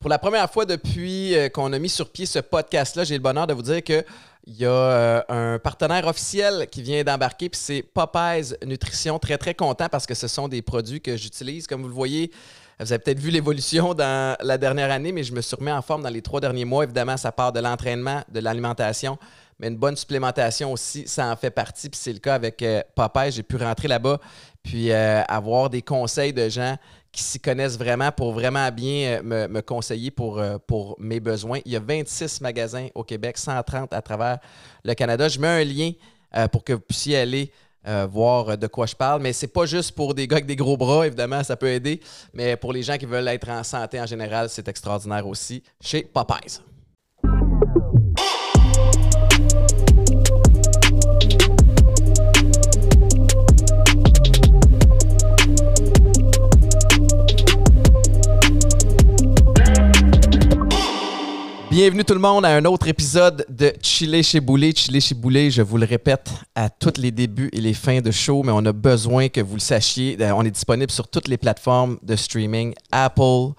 Pour la première fois depuis qu'on a mis sur pied ce podcast-là, j'ai le bonheur de vous dire qu'il y a un partenaire officiel qui vient d'embarquer, puis c'est Popeyes Nutrition. Très, très content parce que ce sont des produits que j'utilise. Comme vous le voyez, vous avez peut-être vu l'évolution dans la dernière année, mais je me suis remis en forme dans les 3 derniers mois. Évidemment, ça part de l'entraînement, de l'alimentation, mais une bonne supplémentation aussi, ça en fait partie. Puis c'est le cas avec Popeyes. J'ai pu rentrer là-bas puis avoir des conseils de gens qui s'y connaissent vraiment pour vraiment bien me conseiller pour mes besoins. Il y a 26 magasins au Québec, 130 à travers le Canada. Je mets un lien pour que vous puissiez aller voir de quoi je parle. Mais c'est pas juste pour des gars avec des gros bras, évidemment, ça peut aider. Mais pour les gens qui veulent être en santé en général, c'est extraordinaire aussi chez Popeyes. Bienvenue tout le monde à un autre épisode de Chiller chez Boulay. Chiller chez Boulay, je vous le répète à tous les débuts et les fins de show, mais on a besoin que vous le sachiez. On est disponible sur toutes les plateformes de streaming. Apple,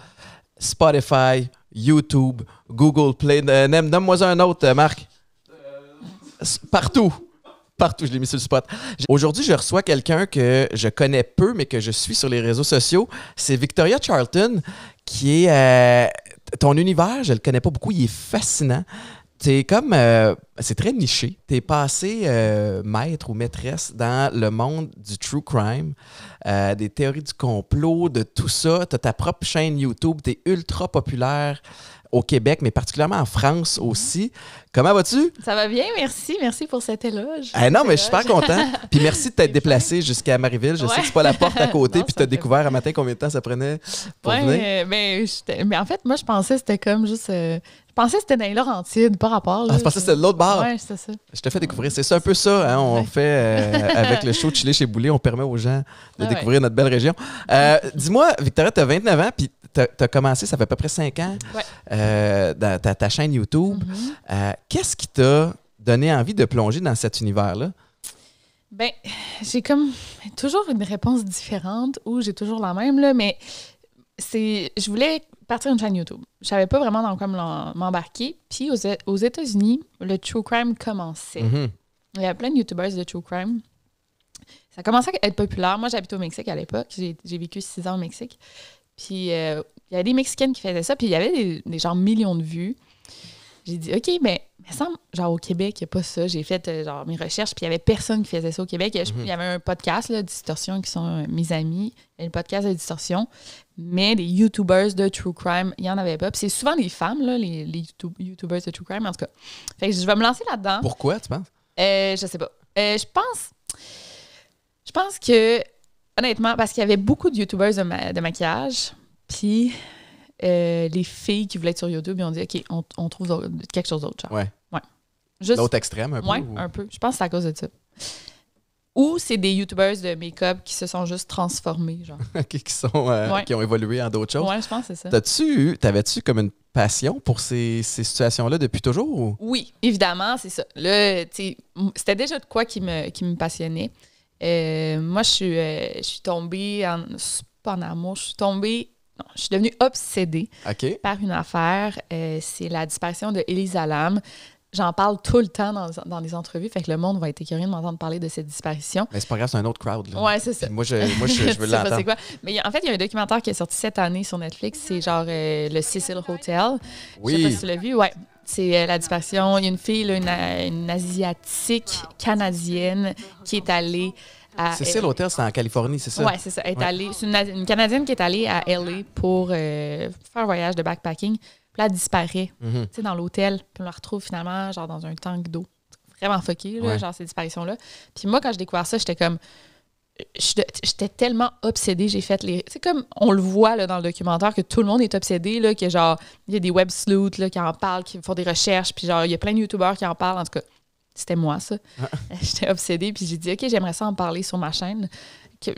Spotify, YouTube, Google Play. Nomme-moi un autre, Marc. Partout. Partout, je l'ai mis sur le spot. Aujourd'hui, je reçois quelqu'un que je connais peu, mais que je suis sur les réseaux sociaux. C'est Victoria Charlton, qui est... ton univers, je le connais pas beaucoup, il est fascinant. T'es comme... c'est très niché. T'es passé maître ou maîtresse dans le monde du true crime, des théories du complot, de tout ça. T'as ta propre chaîne YouTube, t'es ultra populaire au Québec, mais particulièrement en France aussi. Comment vas-tu? Ça va bien, merci. Merci pour cet éloge. Non, mais je suis super content. Puis merci de t'être déplacé jusqu'à Marieville. Je sais que c'est pas la porte à côté. Puis tu as découvert un matin combien de temps ça prenait pour venir? Mais en fait, moi, je pensais que c'était comme juste... je pensais que c'était dans les Laurentides, pas rapport. Là, je pensais que c'était de l'autre bord. Oui, c'est ça. Je te fais découvrir. C'est ça, un peu ça. Hein? On fait, avec le show Chiller chez Boulay, on permet aux gens de découvrir notre belle région. Dis-moi, Victoria, tu as 29 ans, puis tu as commencé, ça fait à peu près 5 ans, dans ta chaîne YouTube. Qu'est-ce qui t'a donné envie de plonger dans cet univers-là? Ben, j'ai comme toujours une réponse différente ou j'ai toujours la même, là, mais je voulais partir une chaîne YouTube. Je savais pas vraiment dans quoi m'embarquer. Puis aux États-Unis, le true crime commençait. Il y avait plein de YouTubers de true crime. Ça commençait à être populaire. Moi, j'habitais au Mexique à l'époque. J'ai vécu 6 ans au Mexique. Puis il y avait des Mexicaines qui faisaient ça. Puis il y avait des genre millions de vues. J'ai dit, OK, mais il me semble, genre au Québec, il n'y a pas ça. J'ai fait genre mes recherches, puis il n'y avait personne qui faisait ça au Québec. Il y avait un podcast, là, Distorsion, qui sont mes amis. Il y a le podcast de Distorsion. Mais les YouTubers de True Crime, il n'y en avait pas. Puis c'est souvent des femmes, là, les YouTubers de True Crime, en tout cas. Fait que je vais me lancer là-dedans. Pourquoi, tu penses? Je sais pas. Je pense que, honnêtement, parce qu'il y avait beaucoup de YouTubers de maquillage, puis... les filles qui voulaient être sur YouTube, ils ont dit, OK, on trouve quelque chose d'autre. Genre. Ouais. Juste, l'autre extrême, un peu? Oui, un peu. Je pense que c'est à cause de ça. Ou c'est des YouTubers de make-up qui se sont juste transformés, genre. Qui ont évolué en d'autres choses. Oui, je pense que c'est ça. T'avais-tu comme une passion pour ces situations-là depuis toujours? Ou? Oui, évidemment, c'est ça. Là, c'était déjà de quoi qui me passionnait. Moi, je suis tombée pas en amour, je suis devenue obsédée par une affaire. C'est la disparition de Elisa Lam. J'en parle tout le temps dans les entrevues, fait que le monde va être écœuré de m'entendre parler de cette disparition. Mais c'est pas grave, c'est un autre crowd. Oui, c'est ça. Puis moi, je veux l'entendre. C'est quoi. Mais en fait, il y a un documentaire qui est sorti cette année sur Netflix. C'est genre le Cecil Hotel. Oui. Je sais pas si tu l'as vu. Ouais. C'est la disparition. Il y a une fille, là, une Asiatique canadienne qui est allée... Cecil Hotel, c'est en Californie, c'est ça? Oui, c'est ça. C'est une Canadienne qui est allée à LA pour faire un voyage de backpacking. Puis là, elle disparaît dans l'hôtel. Puis on la retrouve finalement genre dans un tank d'eau. Vraiment fucké, là, genre ces disparitions-là. Puis moi, quand j'ai découvert ça, j'étais comme... J'étais tellement obsédée. J'ai fait les... C'est comme, on le voit là, dans le documentaire, que tout le monde est obsédé, là, que genre, il y a des web sleuths là, qui en parlent, qui font des recherches, puis genre, il y a plein de YouTubers qui en parlent, en tout cas. C'était moi, ça. J'étais obsédée, puis j'ai dit, OK, j'aimerais ça en parler sur ma chaîne.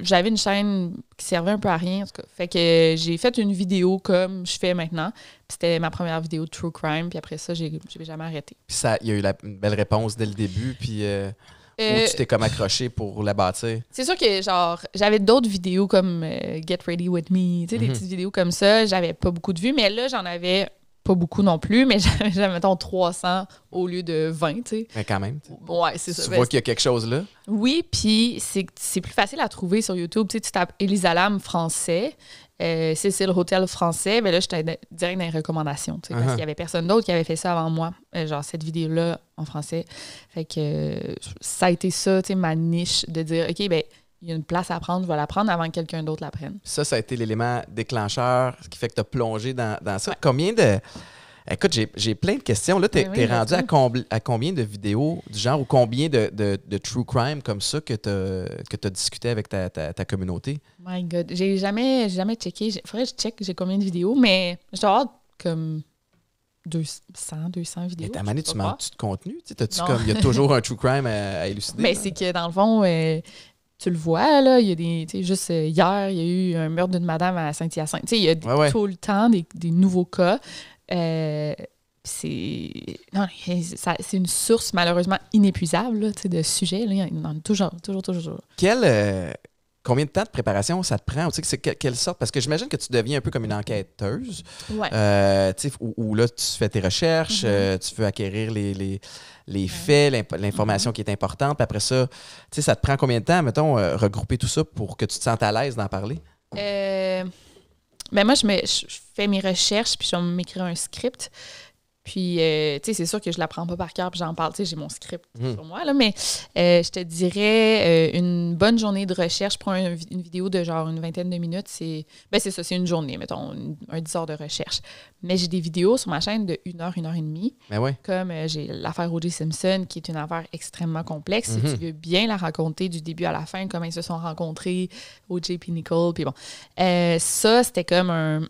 J'avais une chaîne qui servait un peu à rien, en tout cas. Fait que j'ai fait une vidéo comme je fais maintenant. Puis c'était ma première vidéo de True Crime, puis après ça, j'ai jamais arrêté. Puis il y a eu une belle réponse dès le début, puis... Ou tu t'es comme accroché pour la bâtir? C'est sûr que, genre, j'avais d'autres vidéos comme Get Ready With Me, tu sais, des petites vidéos comme ça. J'avais pas beaucoup de vues, mais là, j'en avais pas beaucoup non plus, mais j'avais, mettons, 300 au lieu de 20, tu sais. Mais quand même. Ouais, c'est ça. Tu vois qu'il y a quelque chose là? Oui, puis c'est plus facile à trouver sur YouTube. Tu sais, tu tapes Elisa Lam français, Cécile Hotel français, ben là, je t'ai direct dans les recommandations, tu sais, parce qu'il y avait personne d'autre qui avait fait ça avant moi, genre cette vidéo-là en français. Fait que ça a été ça, tu sais, ma niche, de dire, OK, ben il y a une place à prendre, je vais la prendre avant que quelqu'un d'autre la prenne. Ça a été l'élément déclencheur, ce qui fait que tu as plongé dans ça. Ouais. Combien de... Écoute, j'ai plein de questions. Là, t'es rendu à combien de vidéos du genre ou combien de true crime comme ça que tu as discuté avec ta communauté? My God. J'ai jamais checké. Faudrait que je check j'ai combien de vidéos, mais je dois avoir comme 200 vidéos. Et ta manière, tu manques-tu de contenu? Il y a toujours un true crime à élucider? Mais c'est que dans le fond... tu le vois, là, il y a des... Tu sais, juste hier, il y a eu un meurtre d'une madame à Saint-Hyacinthe. Tu sais, il y a tout le temps des nouveaux cas. C'est une source malheureusement inépuisable là, de sujets. Là. Il y en a toujours. Combien de temps de préparation ça te prend? C'est quelle sorte? Parce que j'imagine que tu deviens un peu comme une enquêteuse. Ouais. Où là, tu fais tes recherches, tu veux acquérir les faits, l'information qui est importante. Puis après ça, ça te prend combien de temps, mettons, regrouper tout ça pour que tu te sentes à l'aise d'en parler? Ben moi, je fais mes recherches, puis je vais m'écrire un script. Puis, c'est sûr que je l'apprends pas par cœur, puis j'en parle. J'ai mon script sur moi, là, mais je te dirais une bonne journée de recherche pour une vidéo de genre une vingtaine de minutes, c'est ça, c'est une journée, mettons, un 10 heures de recherche. Mais j'ai des vidéos sur ma chaîne de 1 heure, 1 heure et demie. Ben ouais. Comme j'ai l'affaire O.J. Simpson, qui est une affaire extrêmement complexe. Si tu veux bien la raconter du début à la fin, comment ils se sont rencontrés, O.J. puis Nicole, puis bon. Ça, c'était comme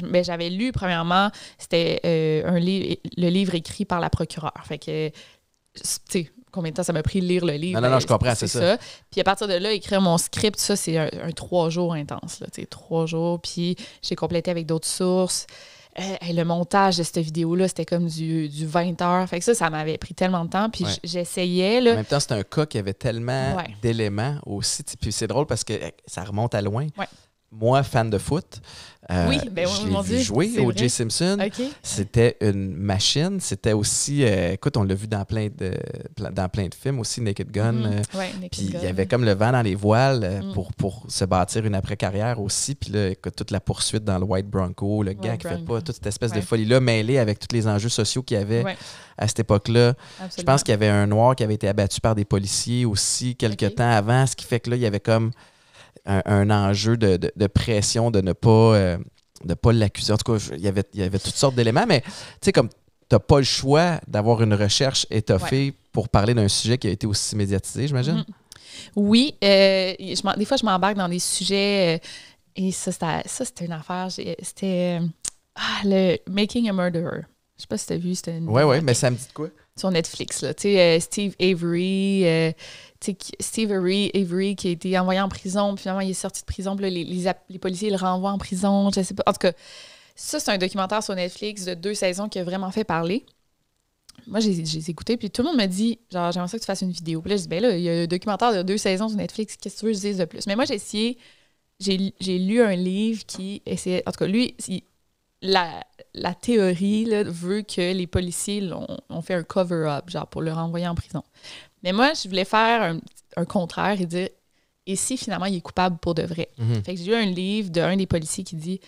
ben, j'avais lu, premièrement, c'était le livre écrit par la procureure. Fait que, tu sais, combien de temps ça m'a pris de lire le livre? Non, je comprends, c'est ça. Puis à partir de là, écrire mon script, ça, c'est un 3 jours intense. Tu sais, 3 jours, puis j'ai complété avec d'autres sources. Le montage de cette vidéo-là, c'était comme du 20 heures. Fait que ça m'avait pris tellement de temps. Puis j'essayais. Là. En même temps, c'était un cas qui avait tellement d'éléments aussi. Puis c'est drôle parce que ça remonte à loin. Ouais. Moi, fan de foot, je l'ai vu jouer O.J. Simpson. Okay. C'était une machine. C'était aussi, écoute, on l'a vu dans plein de films aussi, Naked Gun. Puis il y avait comme le vent dans les voiles pour se bâtir une après-carrière aussi. Puis là, écoute, toute la poursuite dans le White Bronco, le gars qui fait pas toute cette espèce de folie-là, mêlée avec tous les enjeux sociaux qu'il y avait à cette époque-là. Absolument. Je pense qu'il y avait un Noir qui avait été abattu par des policiers aussi quelques temps avant, ce qui fait que là, il y avait comme... Un enjeu de pression de ne pas l'accuser. En tout cas, il y avait toutes sortes d'éléments, mais tu sais, comme tu n'as pas le choix d'avoir une recherche étoffée pour parler d'un sujet qui a été aussi médiatisé, j'imagine? Oui. Des fois, je m'embarque dans des sujets et ça, c'était une affaire. C'était le Making a Murderer. Je sais pas si tu as vu. Oui, mais ça me dit de quoi? Sur Netflix, là. Tu sais, Steve Avery... Steve Avery qui a été envoyé en prison, puis finalement il est sorti de prison, puis là, les policiers le renvoient en prison, je sais pas. En tout cas, ça, c'est un documentaire sur Netflix de 2 saisons qui a vraiment fait parler. Moi, j'ai écouté, puis tout le monde me dit, genre, j'aimerais ça que tu fasses une vidéo. Puis là, je dis, ben là, il y a un documentaire de 2 saisons sur Netflix, qu'est-ce que tu veux que je dise de plus? Mais moi, j'ai lu un livre qui essayait, en tout cas, lui, la théorie là, veut que les policiers ont fait un cover-up, genre, pour le renvoyer en prison. Mais moi, je voulais faire un contraire et dire, et si finalement il est coupable pour de vrai? Fait que j'ai lu un livre d'un des policiers qui dit,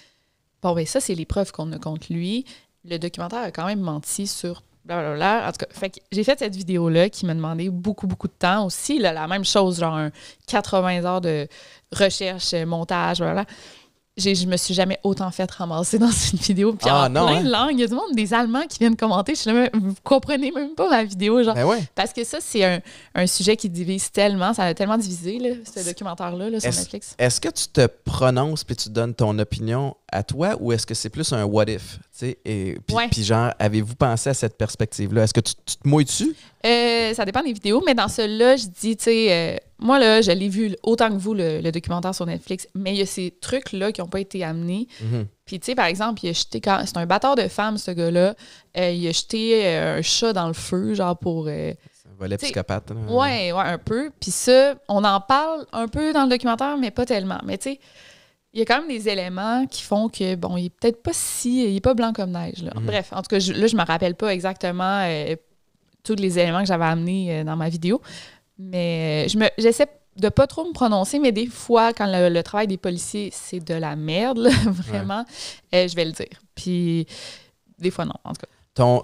bon, ben ça, c'est les preuves qu'on a contre lui. Le documentaire a quand même menti sur blablabla. En tout cas, fait que j'ai fait cette vidéo-là qui m'a demandé beaucoup, beaucoup de temps aussi. Là, la même chose, genre 80 heures de recherche, montage, blablabla. Je me suis jamais autant fait ramasser dans une vidéo. Puis plein de langues. Il y a du monde, des Allemands qui viennent commenter. Je suis là, vous comprenez même pas ma vidéo. Genre. Ben ouais. Parce que ça, c'est un sujet qui divise tellement. Ça a tellement divisé, là, ce documentaire-là sur Netflix. Est-ce que tu te prononces puis tu donnes ton opinion à toi ou est-ce que c'est plus un what if? Puis genre, avez-vous pensé à cette perspective-là? Est-ce que tu te mouilles dessus? Ça dépend des vidéos, mais dans celle-là, je dis, tu sais, moi, là, je l'ai vu autant que vous, le documentaire sur Netflix, mais il y a ces trucs-là qui n'ont pas été amenés. Puis, tu sais, par exemple, il a jeté, c'est un batteur de femmes, ce gars-là, il a jeté un chat dans le feu, genre pour... volet psychopathe. Là. Ouais, un peu. Puis ça, on en parle un peu dans le documentaire, mais pas tellement. Mais tu sais, il y a quand même des éléments qui font que, bon, il est peut-être pas il est pas blanc comme neige. Là. Bref, en tout cas, là, je me rappelle pas exactement tous les éléments que j'avais amenés dans ma vidéo. Mais j'essaie de pas trop me prononcer, mais des fois, quand le travail des policiers, c'est de la merde, là, vraiment, je vais le dire. Puis des fois, non, en tout cas.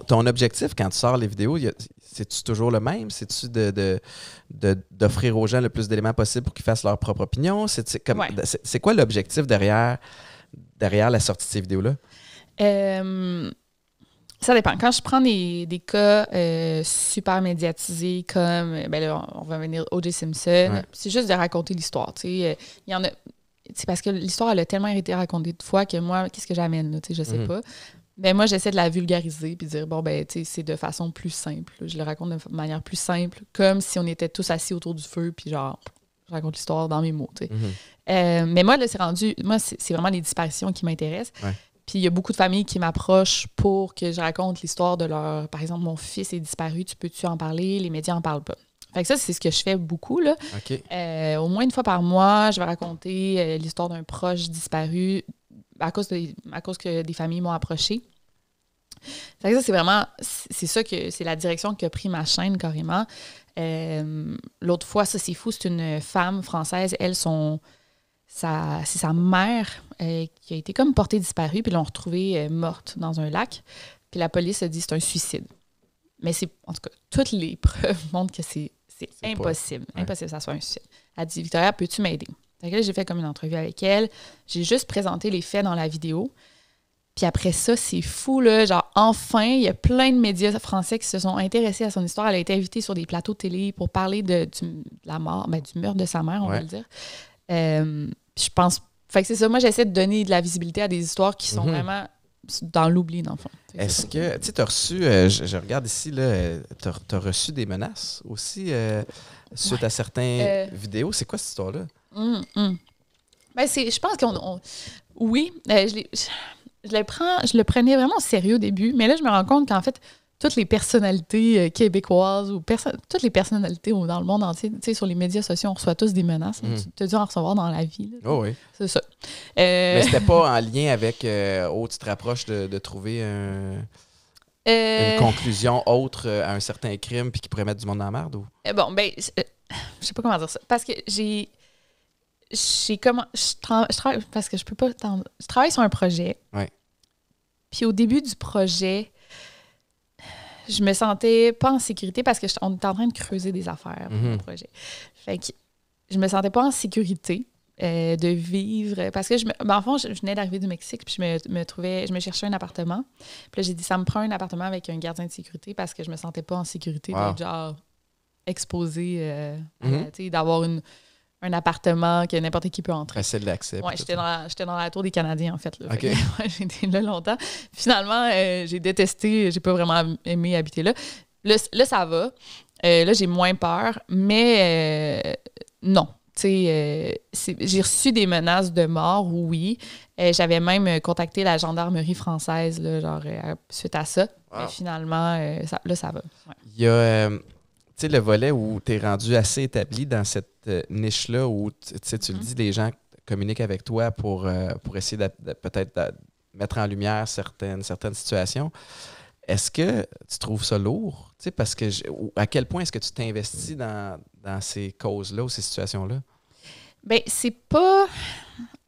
Ton objectif, quand tu sors les vidéos, c'est-tu toujours le même? C'est-tu d'offrir aux gens le plus d'éléments possible pour qu'ils fassent leur propre opinion? C'est quoi l'objectif derrière la sortie de ces vidéos-là? Ça dépend. Quand je prends des cas super médiatisés comme, là, on va venir O.J. Simpson, c'est juste de raconter l'histoire. Il y en a... C'est parce que l'histoire, elle a tellement été racontée de fois que moi, qu'est-ce que j'amène? Là, je sais pas. Ben moi, j'essaie de la vulgariser puis de dire, bon, c'est de façon plus simple. Je le raconte de manière plus simple, comme si on était tous assis autour du feu, puis genre, je raconte l'histoire dans mes mots, mais moi, là, c'est vraiment les disparitions qui m'intéressent. Ouais. Puis il y a beaucoup de familles qui m'approchent pour que je raconte l'histoire de leur... Par exemple, mon fils est disparu, tu peux-tu en parler? Les médias n'en parlent pas. Fait que ça, c'est ce que je fais beaucoup, là. Okay. Au moins une fois par mois, je vais raconter l'histoire d'un proche disparu à cause que des familles m'ont approché. Fait que ça, c'est vraiment... C'est la direction qu'a pris ma chaîne, carrément. L'autre fois, ça, c'est fou, c'est une femme française. Elle, c'est sa mère qui a été comme portée disparue, puis l'ont retrouvée morte dans un lac. Puis la police a dit que c'est un suicide. Mais en tout cas, toutes les preuves montrent que c'est impossible. Impossible que ça soit un suicide. Elle a dit, Victoria, peux-tu m'aider? Fait que là, j'ai fait comme une entrevue avec elle. J'ai juste présenté les faits dans la vidéo. Puis après ça, c'est fou, là. Genre, enfin, il y a plein de médias français qui se sont intéressés à son histoire. Elle a été invitée sur des plateaux de télé pour parler de la mort, du meurtre de sa mère, on va le dire. Je pense... Fait que c'est ça. Moi, j'essaie de donner de la visibilité à des histoires qui sont vraiment dans l'oubli, dans le fond. Est-ce que... Tu sais, tu as reçu... je regarde ici, là, tu as reçu des menaces aussi suite à certaines vidéos. C'est quoi cette histoire-là? Ben, je pense qu'on... Oui, je le prenais vraiment au sérieux au début, mais là, je me rends compte qu'en fait, toutes les personnalités québécoises ou toutes les personnalités dans le monde entier, tu sais, sur les médias sociaux, on reçoit tous des menaces. Tu as dû en recevoir dans la vie. Là, oh oui. C'est ça. Mais c'était pas en lien avec... tu te rapproches de trouver une conclusion autre à un certain crime puis qui pourrait mettre du monde dans la merde? Ou? Bon, ben, je sais pas comment dire ça. Parce que je travaille parce que je peux pas... Je travaille sur un projet. Ouais. Puis au début du projet... Je me sentais pas en sécurité parce qu'on était en train de creuser des affaires pour le projet. Fait que je me sentais pas en sécurité de vivre. Parce que, en fond, je venais d'arriver du Mexique puis je me cherchais un appartement. Puis là, j'ai dit, ça me prend un appartement avec un gardien de sécurité parce que je me sentais pas en sécurité d'être genre exposée, d'avoir un appartement que n'importe qui peut entrer. Facile d'accès. Oui, j'étais dans la tour des Canadiens, en fait. Là. Okay. J'ai été là longtemps. Finalement, j'ai détesté, j'ai pas vraiment aimé habiter là. Là, ça va. Là, j'ai moins peur, mais non. J'ai reçu des menaces de mort, oui. J'avais même contacté la gendarmerie française, là, genre, suite à ça. Wow. Mais finalement, ça va. Ouais. Il y a... Tu sais, le volet où tu es rendu assez établi dans cette niche-là où, tu le dis, les gens communiquent avec toi pour essayer peut-être de mettre en lumière certaines situations. Est-ce que tu trouves ça lourd? Tu sais, parce que à quel point est-ce que tu t'investis dans ces causes-là ou ces situations-là? Bien, c'est pas...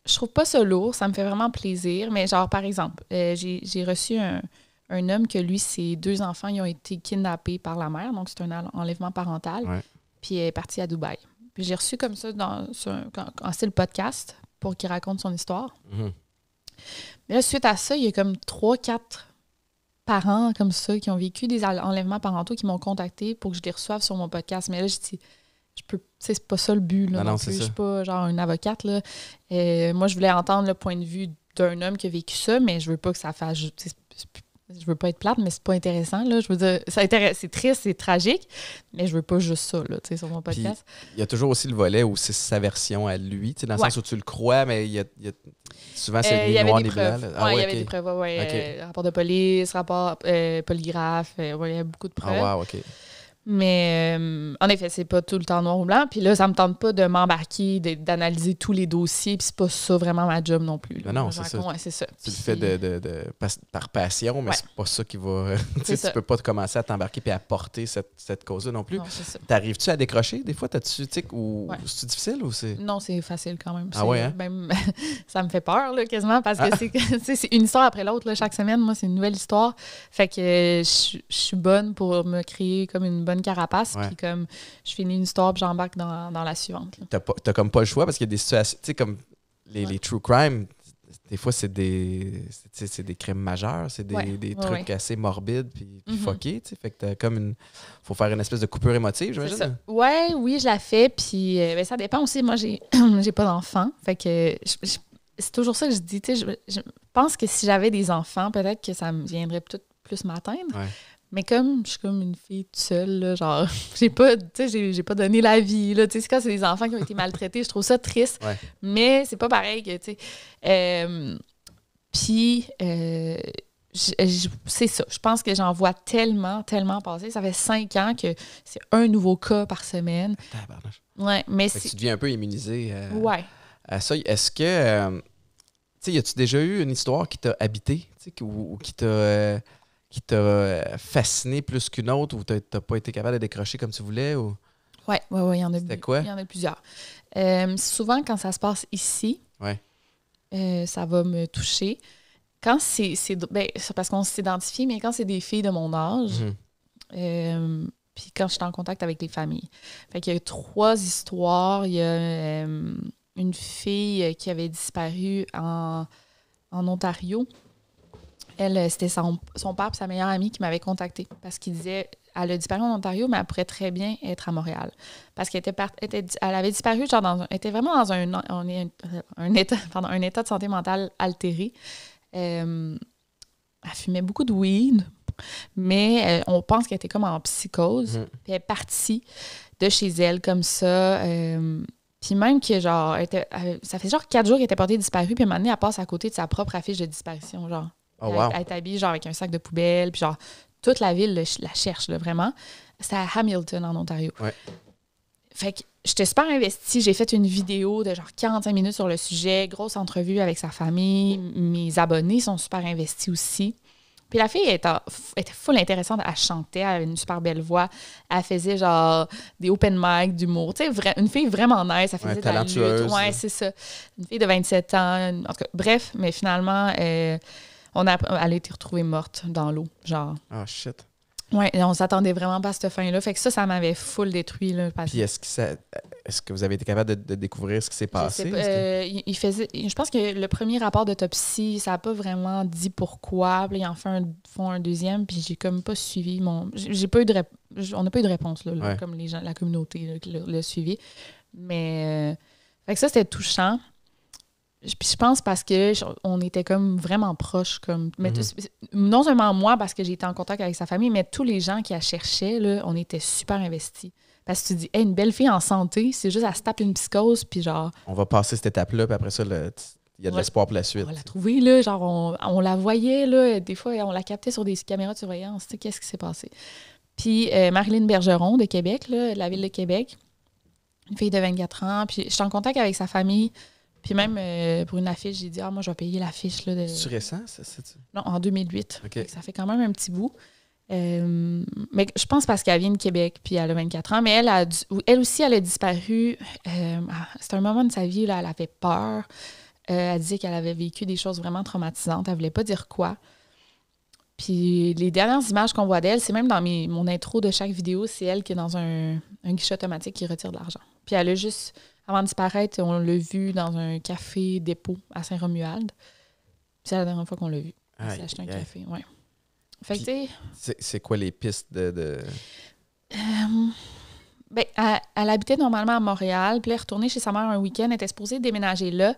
Je trouve pas ça lourd. Ça me fait vraiment plaisir. Mais genre, par exemple, j'ai reçu un homme que lui, ses 2 enfants, ils ont été kidnappés par la mère. Donc, c'est un enlèvement parental. Ouais. Puis, il est parti à Dubaï. Puis, j'ai reçu comme ça en style podcast pour qu'il raconte son histoire. Mm-hmm. Mais là, suite à ça, il y a comme 3-4 parents comme ça qui ont vécu des enlèvements parentaux qui m'ont contacté pour que je les reçoive sur mon podcast. Mais là, je dis, c'est pas ça le but. Là, non plus. Je suis pas genre une avocate. Là. Moi, je voulais entendre le point de vue d'un homme qui a vécu ça, mais je veux pas que ça fasse... Je veux pas être plate, mais c'est pas intéressant. Là. Je veux dire, c'est triste, c'est tragique, mais je veux pas juste ça là, sur mon podcast. Il y a toujours aussi le volet où c'est sa version à lui, dans le sens où tu le crois, mais il y a souvent c'est nuit noire, nébula. Il y avait des preuves. Rapport de police, rapport polygraphe, il y a beaucoup de preuves. Ah, wow, OK. Mais en effet, c'est pas tout le temps noir ou blanc. Puis là, ça me tente pas de m'embarquer, d'analyser tous les dossiers. Puis c'est pas ça vraiment ma job non plus. Là. Non, c'est ça. Ouais, c'est ça. Tu le fais par passion, mais c'est pas ça qui va... tu peux pas commencer à t'embarquer puis à porter cette cause-là non plus. Non, c'est ça. T'arrives-tu à décrocher des fois? T'as-tu, ou c'est difficile ou c'est... Non, c'est facile quand même. Ah ouais, hein? Même, ça me fait peur là, quasiment parce que c'est une histoire après l'autre. Là, chaque semaine, moi, c'est une nouvelle histoire. Fait que je suis bonne pour me créer comme une bonne carapace. Puis comme je finis une histoire puis j'embarque dans la suivante. T'as comme pas le choix parce qu'il y a des situations... Tu sais, comme les true crime... Des fois, c'est des crimes majeurs, c'est des trucs assez morbides puis fuckés, tu sais. Fait que t'as comme faut faire une espèce de coupure émotive, j'imagine. Oui, je la fais, puis ça dépend aussi. Moi, j'ai pas d'enfants, fait que c'est toujours ça que je dis, tu sais. Je pense que si j'avais des enfants, peut-être que ça me viendrait peut-être plus m'atteindre. Ouais. Mais comme je suis comme une fille toute seule, là, genre, j'ai pas donné la vie, là, tu sais, quand c'est des enfants qui ont été maltraités, je trouve ça triste, mais c'est pas pareil que, tu sais, puis, c'est ça, je pense que j'en vois tellement passer, ça fait 5 ans que c'est un nouveau cas par semaine. Ouais, mais tu deviens un peu immunisé à ça. Est-ce que, tu sais, y a-tu déjà eu une histoire qui t'a habité, tu sais, ou qui t'a fasciné plus qu'une autre ou t'as pas été capable de décrocher comme tu voulais? Ou... Oui, il y en a. C'était quoi? Il y en a plusieurs. Souvent, quand ça se passe ici, ça va me toucher. Quand c'est parce qu'on s'identifie, mais quand c'est des filles de mon âge, puis quand je suis en contact avec les familles. Fait qu'il y a 3 histoires. Il y a une fille qui avait disparu en Ontario. Elle, c'était son père et sa meilleure amie qui m'avaient contactée parce qu'il disait elle a disparu en Ontario, mais elle pourrait très bien être à Montréal. Parce qu'elle elle avait disparu, genre, elle était vraiment dans un état de santé mentale altéré. Elle fumait beaucoup de weed, mais on pense qu'elle était comme en psychose. Puis elle est partie de chez elle comme ça. Puis même que, genre, ça fait genre 4 jours qu'elle était portée disparue, puis à un moment donné, elle passe à côté de sa propre affiche de disparition, genre. Oh, wow. Elle est habillée genre avec un sac de poubelle, puis genre toute la ville la cherche, là, vraiment. C'était à Hamilton, en Ontario. Ouais. Fait que j'étais super investie. J'ai fait une vidéo de genre 45 minutes sur le sujet, grosse entrevue avec sa famille. Mes abonnés sont super investis aussi. Puis la fille était full intéressante. Elle chantait, elle avait une super belle voix. Elle faisait genre des open mic d'humour. Tu sais, une fille vraiment nice. Elle faisait de la lutte. Ouais, c'est ça. Une fille de 27 ans. En tout cas, bref, mais finalement... elle a été retrouvée morte dans l'eau, genre. Ah, shit. Ouais, on s'attendait vraiment pas à cette fin-là. Fait que ça m'avait full détruit. Là, puis est-ce que vous avez été capable de découvrir ce qui s'est passé? Je pense que le premier rapport d'autopsie, ça n'a pas vraiment dit pourquoi. Puis ils en font un deuxième, puis j'ai comme pas suivi j'ai pas eu on n'a pas eu de réponse, là, comme les gens, la communauté là, qui l'a suivi. Mais fait que ça, c'était touchant. Puis je pense parce que on était comme vraiment proches. Mais non seulement moi, parce que j'ai été en contact avec sa famille, mais tous les gens qui la cherchaient, là, on était super investis. Parce que tu dis, hey, une belle fille en santé, c'est juste, elle se tape une psychose, puis genre... On va passer cette étape-là, puis après ça, il y a de l'espoir pour la suite. On va la trouver, là, genre, on la voyait, là, des fois, on la captait sur des caméras de surveillance, tu sais, qu'est-ce qui s'est passé. Puis Marilyn Bergeron, de Québec, là, de la ville de Québec, une fille de 24 ans, puis je suis en contact avec sa famille. Puis même, pour une affiche, j'ai dit, moi, je vais payer l'affiche. C'est récent, ça? Non, en 2008. Okay. Ça fait quand même un petit bout. Mais je pense parce qu'elle vient de Québec, puis elle a 24 ans. Mais elle aussi, elle a disparu. C'était un moment de sa vie, là, elle avait peur. Elle disait qu'elle avait vécu des choses vraiment traumatisantes. Elle voulait pas dire quoi. Puis les dernières images qu'on voit d'elle, c'est même dans mon intro de chaque vidéo, c'est elle qui est dans un guichet automatique qui retire de l'argent. Puis elle a juste... Avant de disparaître, on l'a vu dans un café dépôt à Saint-Romuald. C'est la dernière fois qu'on l'a vu. Elle s'est acheté un café, ouais. Fait que, c'est quoi les pistes de... Elle habitait normalement à Montréal, puis elle est retournée chez sa mère un week-end, elle était supposée déménager là.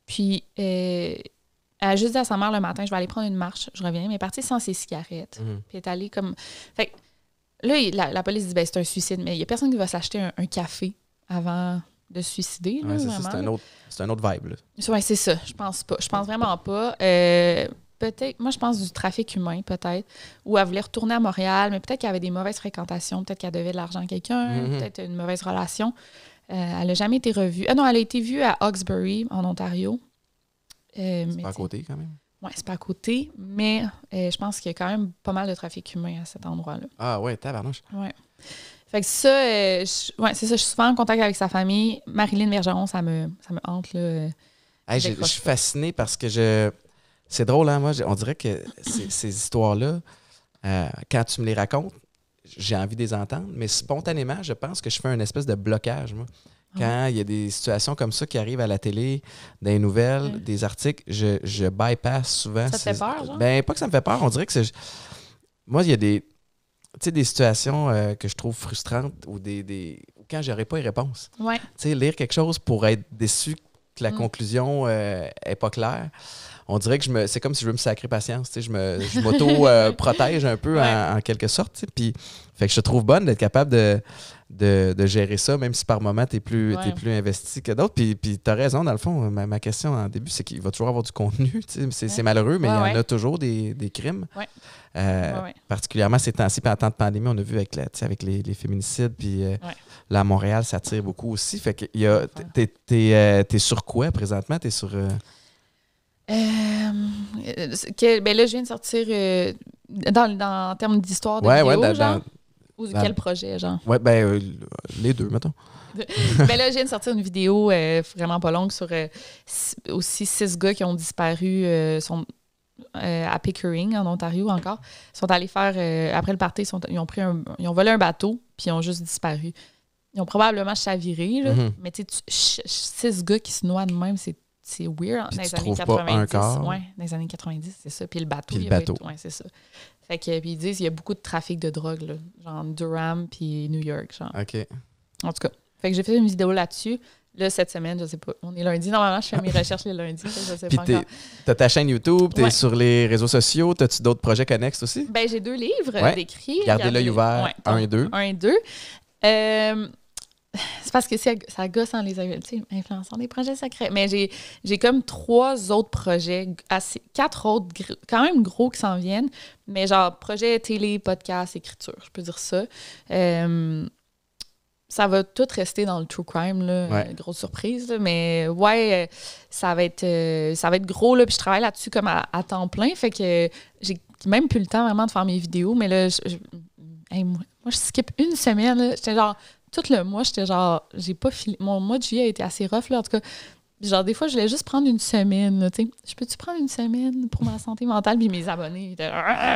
Puis elle a juste dit à sa mère le matin, je vais aller prendre une marche, je reviens. Mais elle est partie sans ses cigarettes. Puis elle est allée comme... Fait que là, la police dit, c'est un suicide, mais il n'y a personne qui va s'acheter un café avant de se suicider. Là, c'est un autre vibe. Oui, c'est ça. Je pense pas. Je pense vraiment pas. peut-être, moi, je pense du trafic humain, peut-être, ou elle voulait retourner à Montréal, mais peut-être qu'il y avait des mauvaises fréquentations, peut-être qu'elle devait de l'argent à quelqu'un, peut-être une mauvaise relation. Elle n'a jamais été revue. Ah non, elle a été vue à Hawkesbury, en Ontario. C'est pas à côté, quand même. Oui, c'est pas à côté, mais je pense qu'il y a quand même pas mal de trafic humain à cet endroit-là. Ah ouais, tabarnouche. Oui. Fait que ça, c'est ça, je suis souvent en contact avec sa famille. Marilyn Bergeron, ça me hante, là. Hey, je suis fasciné parce que c'est drôle, hein, moi, on dirait que ces histoires-là, quand tu me les racontes, j'ai envie de les entendre, mais spontanément, je pense que je fais un espèce de blocage, moi. Quand il y a des situations comme ça qui arrivent à la télé, des nouvelles, des articles, je bypass souvent. Ça te fait peur, genre? Ben, pas que ça me fait peur, on dirait que c'est... Moi, il y a des situations que je trouve frustrantes ou ou quand j'aurais pas les réponses. Ouais. Tu sais, lire quelque chose pour être déçu que la conclusion est pas claire. On dirait que c'est comme si je veux me sacrer patience. Tu sais, je m'auto-protège un peu en quelque sorte. Tu sais, puis, fait que je te trouve bonne d'être capable de gérer ça, même si par moment, tu es plus investi que d'autres. Puis tu as raison, dans le fond. Ma question en début, c'est qu'il va toujours avoir du contenu. Tu sais, c'est malheureux, mais il y en a toujours des crimes. Ouais. Particulièrement ces temps-ci, puis en temps de pandémie, on a vu avec les féminicides, puis là, à Montréal, ça tire beaucoup aussi. Fait que t'es sur quoi présentement? T'es sur... ben là, je viens de sortir en termes d'histoire de vidéo, genre? Ou quel projet, genre? Ouais, les deux, mettons. Ben là, je viens de sortir une vidéo vraiment pas longue sur aussi 6 gars qui ont disparu à Pickering, en Ontario encore. Ils sont allés faire, après le party, ils ont volé un bateau, puis ils ont juste disparu. Ils ont probablement chaviré, là, mais tu sais, 6 gars qui se noient de même, c'est weird. Puis dans les tu années trouves pas 90. un corps? Oui, dans les années 90, c'est ça. Puis le bateau. Oui, c'est ça. Fait que, puis ils disent qu'il y a beaucoup de trafic de drogue, là, genre Durham puis New York, genre. OK. En tout cas, fait que j'ai fait une vidéo là-dessus. Là, cette semaine, je sais pas. On est lundi. Normalement, je fais mes recherches les lundis. Je sais pas encore. T'as ta chaîne YouTube, t'es sur les réseaux sociaux. T'as-tu d'autres projets connexes aussi? Ben, j'ai 2 livres d'écrits. Gardez l'œil ouvert, 1 et 2. 1 et 2. C'est parce que ça gosse en les influençant des projets secrets. Mais j'ai comme 3 autres projets, 4 autres quand même gros qui s'en viennent, mais genre projet télé, podcast, écriture, je peux dire ça. Ça va tout rester dans le true crime, là, grosse surprise, là, mais ça va être gros, là, puis je travaille là-dessus comme à temps plein, fait que j'ai même plus le temps vraiment de faire mes vidéos, mais là, moi, je skip une semaine, là, j'étais genre... Tout le mois, j'étais genre, j'ai pas filé. Mon mois de juillet a été assez rough, là. En tout cas, genre, des fois, je voulais juste prendre une semaine, là, tu sais. Je peux-tu prendre une semaine pour ma santé mentale? Puis mes abonnés étaient...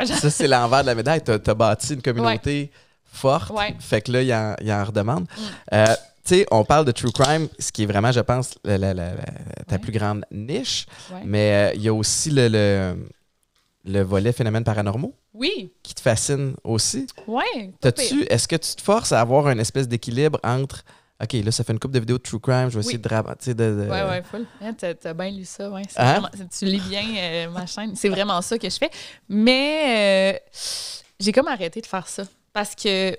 Ça, c'est l'envers de la médaille. T'as bâti une communauté forte. Fait que là, il en redemande. Tu sais, on parle de true crime, ce qui est vraiment, je pense, ta plus grande niche. Mais il y a aussi le volet phénomènes paranormaux. Oui. Qui te fascine aussi. Oui. Est-ce que tu te forces à avoir une espèce d'équilibre entre OK, là, ça fait une couple de vidéos de true crime, je vais essayer de dramatiser. Oui, full. T'as bien lu ça, ouais. Vraiment, tu lis bien ma chaîne. C'est vraiment ça que je fais. Mais j'ai comme arrêté de faire ça. Parce que tu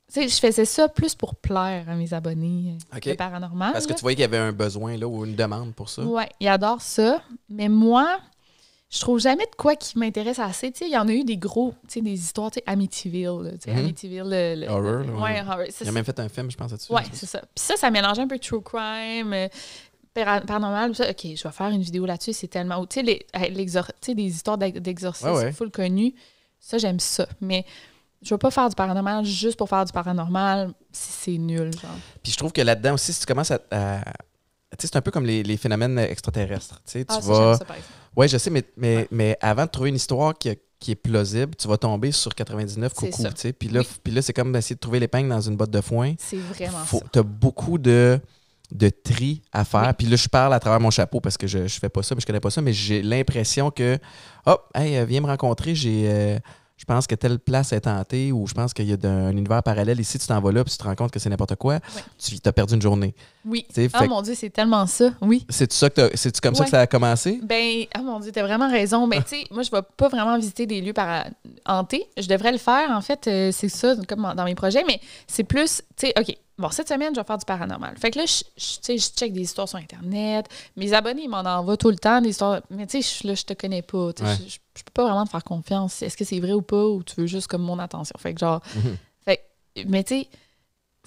sais, je faisais ça plus pour plaire à mes abonnés de paranormal. Parce que tu voyais qu'il y avait un besoin là, ou une demande pour ça. Oui, ils adorent ça. Mais moi, je trouve jamais de quoi qui m'intéresse assez. Tu sais, il y en a eu des gros, tu sais, des histoires, tu sais, Amityville. Amityville, horror. Horror. Il a même fait un film, je pense, là-dessus. Oui, c'est ça. Puis ça mélangeait un peu true crime, paranormal. Ça. OK, je vais faire une vidéo là-dessus. C'est tellement... Tu sais, des histoires d'exorcisme full connues. Ça, j'aime ça. Mais je ne vais pas faire du paranormal juste pour faire du paranormal si c'est nul, genre. Puis je trouve que là-dedans aussi, si tu commences à tu sais, c'est un peu comme les phénomènes extraterrestres. Tu sais, j'aime ça, par exemple. Oui, je sais, mais avant de trouver une histoire qui est plausible, tu vas tomber sur 99 coucou. Tu sais. Puis là, c'est comme d'essayer de trouver l'épingle dans une botte de foin. C'est vraiment ça. Tu as beaucoup de tri à faire. Puis là, je parle à travers mon chapeau parce que je fais pas ça, mais je connais pas ça, mais j'ai l'impression que, viens me rencontrer, je pense que telle place est tentée ou je pense qu'il y a un univers parallèle ici, tu t'en vas là puis tu te rends compte que c'est n'importe quoi, tu as perdu une journée. Oui. Oh mon Dieu, c'est tellement ça, oui. C'est-tu comme ça que ça a commencé? Ben, oh mon Dieu, t'as vraiment raison. Ben, tu sais, moi, je vais pas vraiment visiter des lieux hanté. Je devrais le faire, en fait, c'est ça, comme dans mes projets, mais c'est plus, tu sais, OK, bon, cette semaine, je vais faire du paranormal. Fait que là, je check des histoires sur Internet. Mes abonnés, ils m'en envoient tout le temps, des histoires. Mais tu sais, là, je te connais pas. Je peux pas vraiment te faire confiance. Est-ce que c'est vrai ou pas, ou tu veux juste comme mon attention? Fait que genre... mais tu sais,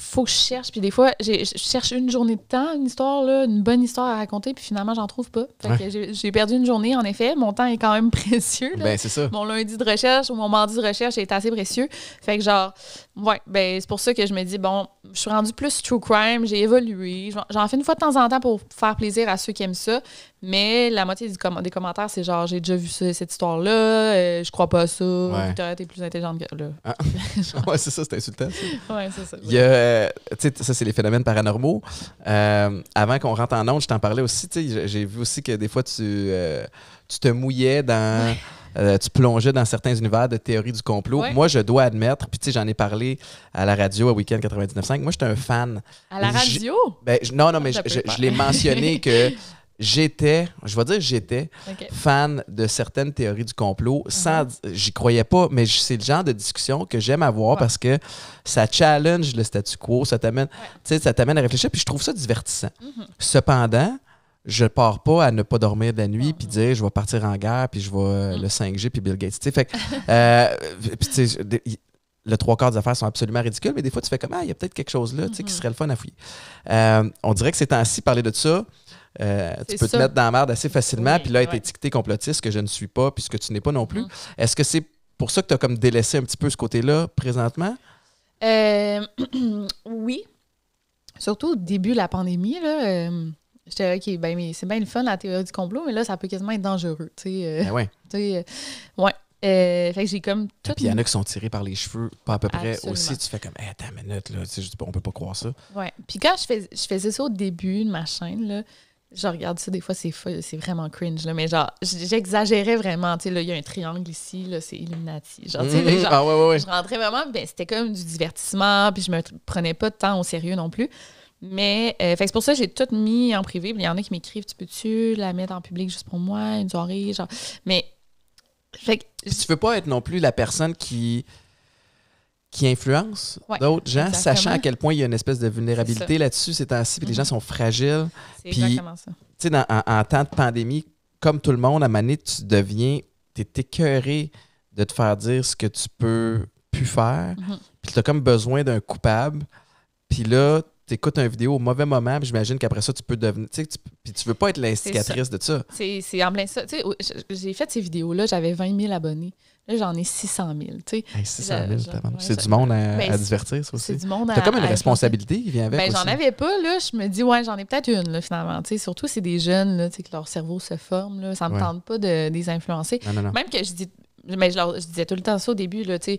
faut que je cherche. Puis des fois, je cherche une journée de temps, une histoire, là, une bonne histoire à raconter, puis finalement, j'en trouve pas. Fait que j'ai perdu une journée, en effet. Mon temps est quand même précieux. Là. Ben, c'est ça. Mon lundi de recherche ou mon mardi de recherche est assez précieux. Fait que genre, ben c'est pour ça que je me dis, bon, je suis rendue plus true crime, j'ai évolué. J'en fais une fois de temps en temps pour faire plaisir à ceux qui aiment ça. Mais la moitié des commentaires, c'est genre, j'ai déjà vu cette histoire-là, je crois pas à ça, Victoria, t'es plus intelligente que là. Ah. Ouais, c'est ça, c'est insultant. Ouais, c'est ça. Il y a, tu sais, ça, c'est les phénomènes paranormaux. Avant qu'on rentre en onde, je t'en parlais aussi, tu sais, j'ai vu aussi que des fois, tu te mouillais dans... tu plongeais dans certains univers de théorie du complot. Ouais. Moi, je dois admettre, puis tu sais, j'en ai parlé à la radio à Week-end 99.5. Moi, j'étais un fan. À la radio? Non, mais je l'ai mentionné que j'étais fan de certaines théories du complot. J'y croyais pas, mais c'est le genre de discussion que j'aime avoir parce que ça challenge le statu quo, ça t'amène à réfléchir, puis je trouve ça divertissant. Cependant, je pars pas à ne pas dormir de la nuit puis dire je vais partir en guerre puis je vais le 5G puis Bill Gates. Fait que, le 3/4 des affaires sont absolument ridicules, mais des fois tu fais comme il y a peut-être quelque chose là qui serait le fun à fouiller. On dirait que ces temps-ci, parler de ça, tu peux te mettre dans la merde assez facilement, puis là être étiqueté complotiste, que je ne suis pas, puis ce que tu n'es pas non plus. Est-ce que c'est pour ça que tu as comme délaissé un petit peu ce côté-là présentement? Oui. Surtout au début de la pandémie, là. J'étais OK, ben mais c'est bien le fun la théorie du complot, mais là, ça peut quasiment être dangereux. Fait que j'ai comme tout. Puis il y en a qui sont tirés par les cheveux, pas à peu près. Absolument. Aussi. Tu fais comme, attends une minute, là, on peut pas croire ça. Ouais. Puis quand je faisais ça au début de ma chaîne, là, je regarde ça, des fois, c'est vraiment cringe, là, mais genre, j'exagérais vraiment. Tu sais, là, il y a un triangle ici, là, c'est Illuminati. Genre, tu sais, je rentrais vraiment, ben, c'était comme du divertissement, puis je me prenais pas de temps au sérieux non plus. Mais, fait que c'est pour ça que j'ai tout mis en privé. Il y en a qui m'écrivent, tu peux-tu la mettre en public juste pour moi, une soirée, genre. Mais, fait que. Puis tu veux pas être non plus la personne qui influence d'autres gens, sachant à quel point il y a une espèce de vulnérabilité là-dessus ces temps-ci, puis les gens sont fragiles. C'est exactement ça. Tu sais, en temps de pandémie, comme tout le monde, à un moment donné, t'es écœuré de te faire dire ce que tu peux plus faire, puis t'as comme besoin d'un coupable, puis là, t'écoutes une vidéo au mauvais moment, puis j'imagine qu'après ça, tu peux devenir... Puis tu veux pas être l'instigatrice de ça. C'est en plein ça. Tu sais, j'ai fait ces vidéos-là, j'avais 20 000 abonnés. Là, j'en ai 600 000. Tu sais. 600 000, c'est du monde à divertir, ça aussi. C'est du monde T'as comme une responsabilité qui vient avec aussi. J'en avais pas, là. Je me dis, j'en ai peut-être une, là, finalement. Tu sais, surtout, c'est des jeunes, là, tu sais, que leur cerveau se forme. Là. Ça me tente pas de les influencer. Non. Même que je dis... Mais je disais tout le temps ça au début, là, tu sais,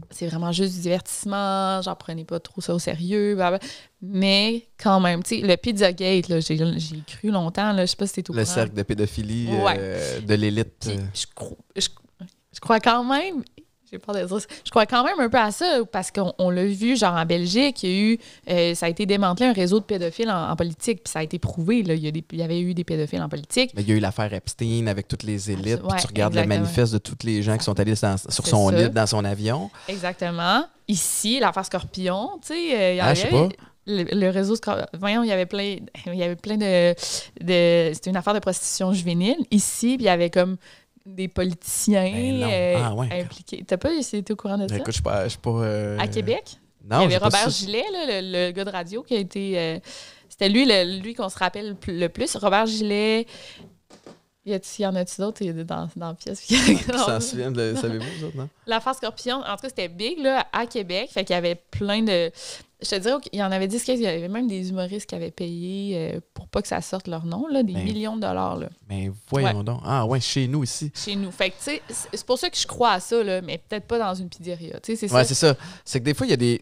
c'est vraiment juste du divertissement, j'en prenais pas trop ça au sérieux, blablabla. Mais quand même, tu sais, le Pizzagate, là, j'ai cru longtemps, là, je sais pas si c'était tout le cercle de pédophilie de l'élite. Je crois quand même, j'ai peur de dire ça, je crois quand même un peu à ça, parce qu'on l'a vu, genre en Belgique, il y a eu, ça a été démantelé un réseau de pédophiles en politique, puis ça a été prouvé, là, il y avait eu des pédophiles en politique. Mais il y a eu l'affaire Epstein avec toutes les élites, puis tu regardes le manifeste de tous les gens qui sont allés sur son lit dans son avion. Exactement. Ici, l'affaire Scorpion, tu sais, il y avait... je sais pas. Le réseau Voyons, il y avait plein de c'était une affaire de prostitution juvénile. Ici, puis il y avait comme des politiciens impliqués. T'as pas été au courant de ça? Écoute, je suis pas... À Québec? Non, il y avait Robert Gillet, là, le gars de radio, qui a été... c'était lui qu'on se rappelle le plus. Robert Gillet... Y en a-tu d'autres dans la pièce? Qui s'en souviennent, savez-vous, vous autres, non? L'affaire Scorpion, en tout cas, c'était big, là, à Québec. Fait qu'il y avait plein de... Je te dirais qu'il y en avait 10-15, il y avait même des humoristes qui avaient payé pour pas que ça sorte leur nom, là, des millions de dollars. Là. Mais voyons donc. Ah ouais, chez nous ici. Chez nous. Fait que, tu sais, c'est pour ça que je crois à ça, là, mais peut-être pas dans une pizzeria. Tu sais, c'est ça. Ouais, c'est ça. C'est que des fois, il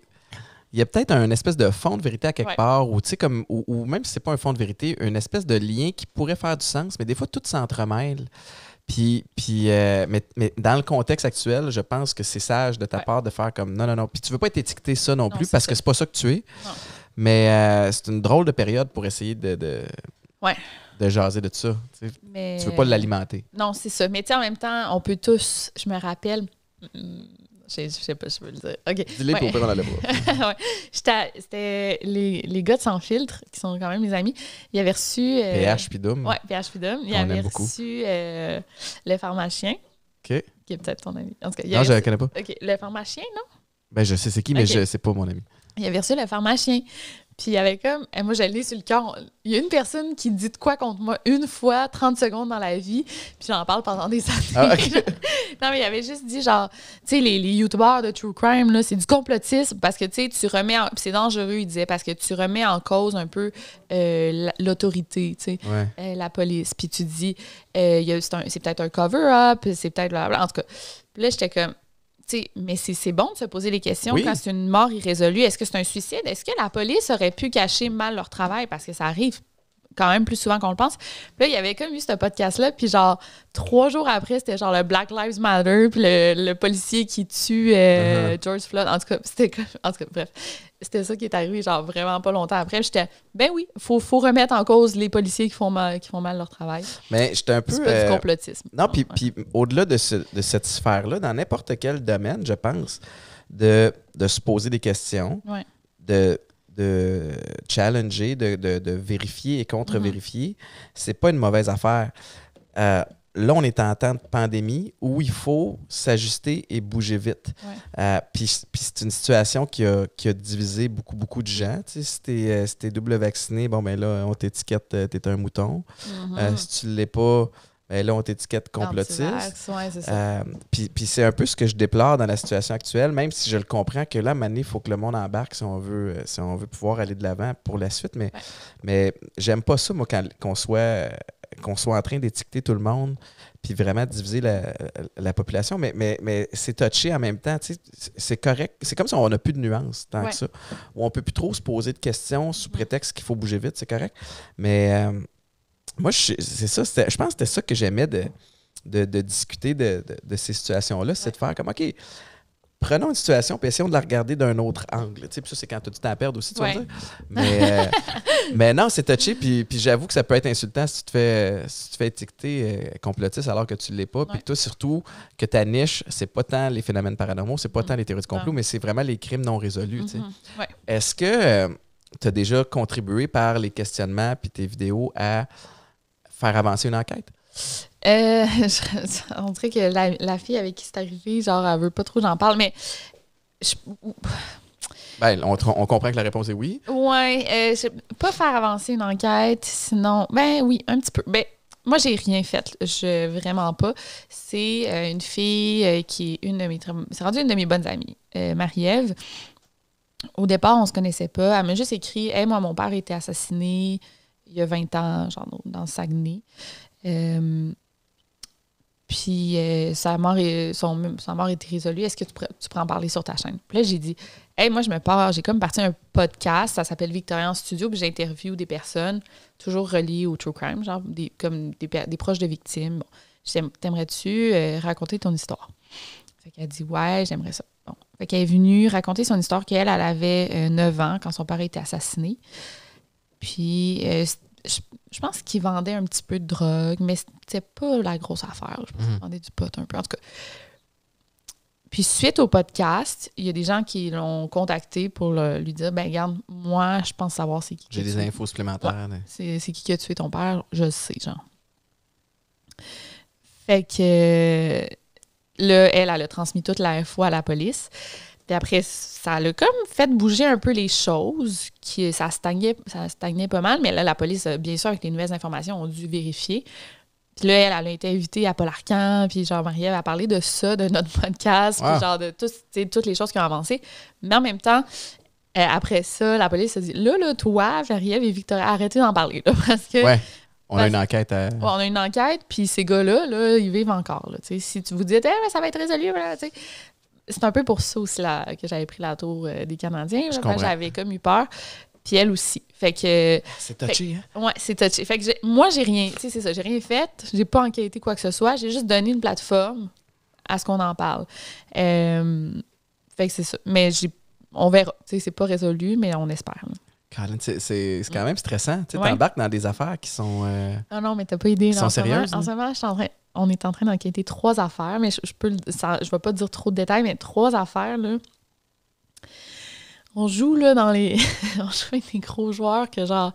y a peut-être un espèce de fond de vérité à quelque part, ou tu sais, comme, ou même si c'est pas un fond de vérité, une espèce de lien qui pourrait faire du sens, mais des fois, tout s'entremêle. Mais dans le contexte actuel, je pense que c'est sage de ta part de faire comme non. Puis tu veux pas être étiqueté ça non plus, parce que c'est pas ça que tu es. Non. Mais c'est une drôle de période pour essayer de jaser de ça. Mais... Tu veux pas l'alimenter. Non, c'est ça. Mais tu sais, en même temps, on peut tous, je me rappelle, Je sais pas si je peux le dire. OK. Dis-les pour pas dans la bras. Ouais. C'était les gars de Sans Filtre, qui sont quand même mes amis. Ils avaient reçu... PH puis Doom. Ouais, PH puis Doom. Ils On avaient aime beaucoup. reçu le pharmacien, OK. qui est peut-être ton ami. En tout cas, Non, je ne connais pas. OK. Le pharmacien, non? Ben, je sais c'est qui, mais OK. c'est pas mon ami. Il avait reçu le pharmacien. Puis il y avait comme... moi, je l'ai sur le cœur. Il y a une personne qui dit de quoi contre moi une fois, 30 secondes dans la vie, puis j'en parle pendant des années. Ah, OK. Non, mais il avait juste dit, genre, tu sais, les youtubeurs de true crime, là, c'est du complotisme parce que, tu sais, tu remets... c'est dangereux, il disait, parce que tu remets en cause un peu l'autorité, tu sais, Ouais. la police. Puis tu dis, c'est peut-être un cover-up, c'est peut-être... blablabla. En tout cas, puis là, j'étais comme... T'sais, mais c'est bon de se poser les questions Oui. quand c'est une mort irrésolue. Est-ce que c'est un suicide? Est-ce que la police aurait pu cacher mal leur travail? Parce que ça arrive quand même plus souvent qu'on le pense. Puis là, il y avait comme eu ce podcast-là, puis genre, 3 jours après, c'était genre le Black Lives Matter, puis le policier qui tue George Floyd. En tout cas, bref. C'était ça qui est arrivé, genre, vraiment pas longtemps après. J'étais, ben oui, faut remettre en cause les policiers qui font mal leur travail. Mais j'étais un peu... C'est pas du complotisme. Non, puis au-delà de cette sphère-là, dans n'importe quel domaine, je pense, de se poser des questions, Ouais. de challenger, de vérifier et contre-vérifier, c'est pas une mauvaise affaire. Là, on est en temps de pandémie où il faut s'ajuster et bouger vite. Ouais. Puis c'est une situation qui a divisé beaucoup de gens. Tu sais, si t'es double vacciné, bon, ben là, on t'étiquette, t'es un mouton. Si tu ne l'es pas, ben là, on t'étiquette complotiste. Ouais, c'est ça. Puis c'est un peu ce que je déplore dans la situation actuelle, même si je le comprends que là, à un moment donné, il faut que le monde embarque si on veut pouvoir aller de l'avant pour la suite. Mais j'aime pas ça, moi, qu'on soit en train d'étiqueter tout le monde puis vraiment diviser la population. Mais c'est touché en même temps. Tu sais, c'est correct. C'est comme si on n'a plus de nuances tant que ça. Où on ne peut plus trop se poser de questions sous prétexte qu'il faut bouger vite, c'est correct. Mais... moi, c'est ça. Je pense que c'était ça que j'aimais de discuter de ces situations-là. C'est de faire comme, OK, prenons une situation et essayons de la regarder d'un autre angle. Tu sais, puis ça, c'est quand tu as du temps à perdre aussi, tu vas me dire. Mais non, c'est touché. Puis j'avoue que ça peut être insultant si tu te fais étiqueter complotiste alors que tu ne l'es pas. Puis toi, surtout, que ta niche, c'est pas tant les phénomènes paranormaux, c'est pas tant les théories du complot, mais c'est vraiment les crimes non résolus. Tu sais. Ouais. Est-ce que tu as déjà contribué par les questionnements puis tes vidéos à faire avancer une enquête? On dirait que la fille avec qui c'est arrivé, genre, elle veut pas trop que j'en parle, mais... Ben, on comprend que la réponse est oui. Ouais, pas faire avancer une enquête, sinon... Ben oui, un petit peu. Ben, moi, j'ai rien fait. Vraiment pas. C'est une fille qui est c'est rendue une de mes bonnes amies, Marie-Ève. Au départ, on se connaissait pas. Elle m'a juste écrit « Hey, moi, mon père a été assassiné il y a 20 ans, genre dans le Saguenay. Puis sa mort a été résolue. Est-ce que tu pourrais en parler sur ta chaîne? » Puis là, j'ai dit « Hey, moi, j'ai comme parti un podcast. Ça s'appelle Victoria en studio. Puis j'interviewe des personnes toujours reliées au true crime, genre comme des proches de victimes. Bon, t'aimerais-tu raconter ton histoire? » Fait qu'elle dit « Ouais, j'aimerais ça. » Bon. Fait qu'elle est venue raconter son histoire qu'elle avait 9 ans quand son père a été assassiné. Puis, je pense qu'il vendait un petit peu de drogue, mais c'était pas la grosse affaire. Je pense qu'il vendait du pot un peu. En tout cas. Puis, suite au podcast, il y a des gens qui l'ont contacté pour lui dire « Ben, regarde, moi, je pense savoir c'est qui. » J'ai des infos supplémentaires. Ouais, c'est qui a tué ton père? Je le sais, genre. Fait que là, elle a transmis toute l'info à la police. Puis après, ça l'a comme fait bouger un peu les choses. Ça stagnait pas mal, mais là, la police, bien sûr, avec les nouvelles informations, ont dû vérifier. Puis là, elle a été invitée à Paul Arcand, puis genre, Marie-Ève a parlé de ça, de notre podcast, puis genre de toutes les choses qui ont avancé. Mais en même temps, après ça, la police a dit, là, toi, Marie-Ève et Victoria, arrêtez d'en parler, là, parce que... Ouais. On a une enquête à... on a une enquête, puis ces gars-là, là, ils vivent encore. Là, si tu vous dites, mais ça va être résolu, là, c'est un peu pour ça aussi que j'avais pris la tour des Canadiens. Là, j'avais comme eu peur. Puis elle aussi. Fait que... C'est touché, hein? Ouais, c'est touché. Fait que moi, j'ai rien... Tu sais, c'est ça. J'ai rien fait. J'ai pas enquêté quoi que ce soit. J'ai juste donné une plateforme à ce qu'on en parle. Fait que c'est ça. Mais on verra. Tu sais, c'est pas résolu, mais on espère. Là. Colin, c'est quand même stressant. Tu sais, t'embarques dans des affaires qui sont... Non, mais t'as pas idée. Qui sont sérieuses. En ce moment, je suis en train... on est en train d'enquêter 3 affaires, mais je vais pas dire trop de détails, mais 3 affaires, là. On joue, là, on joue avec des gros joueurs que, genre,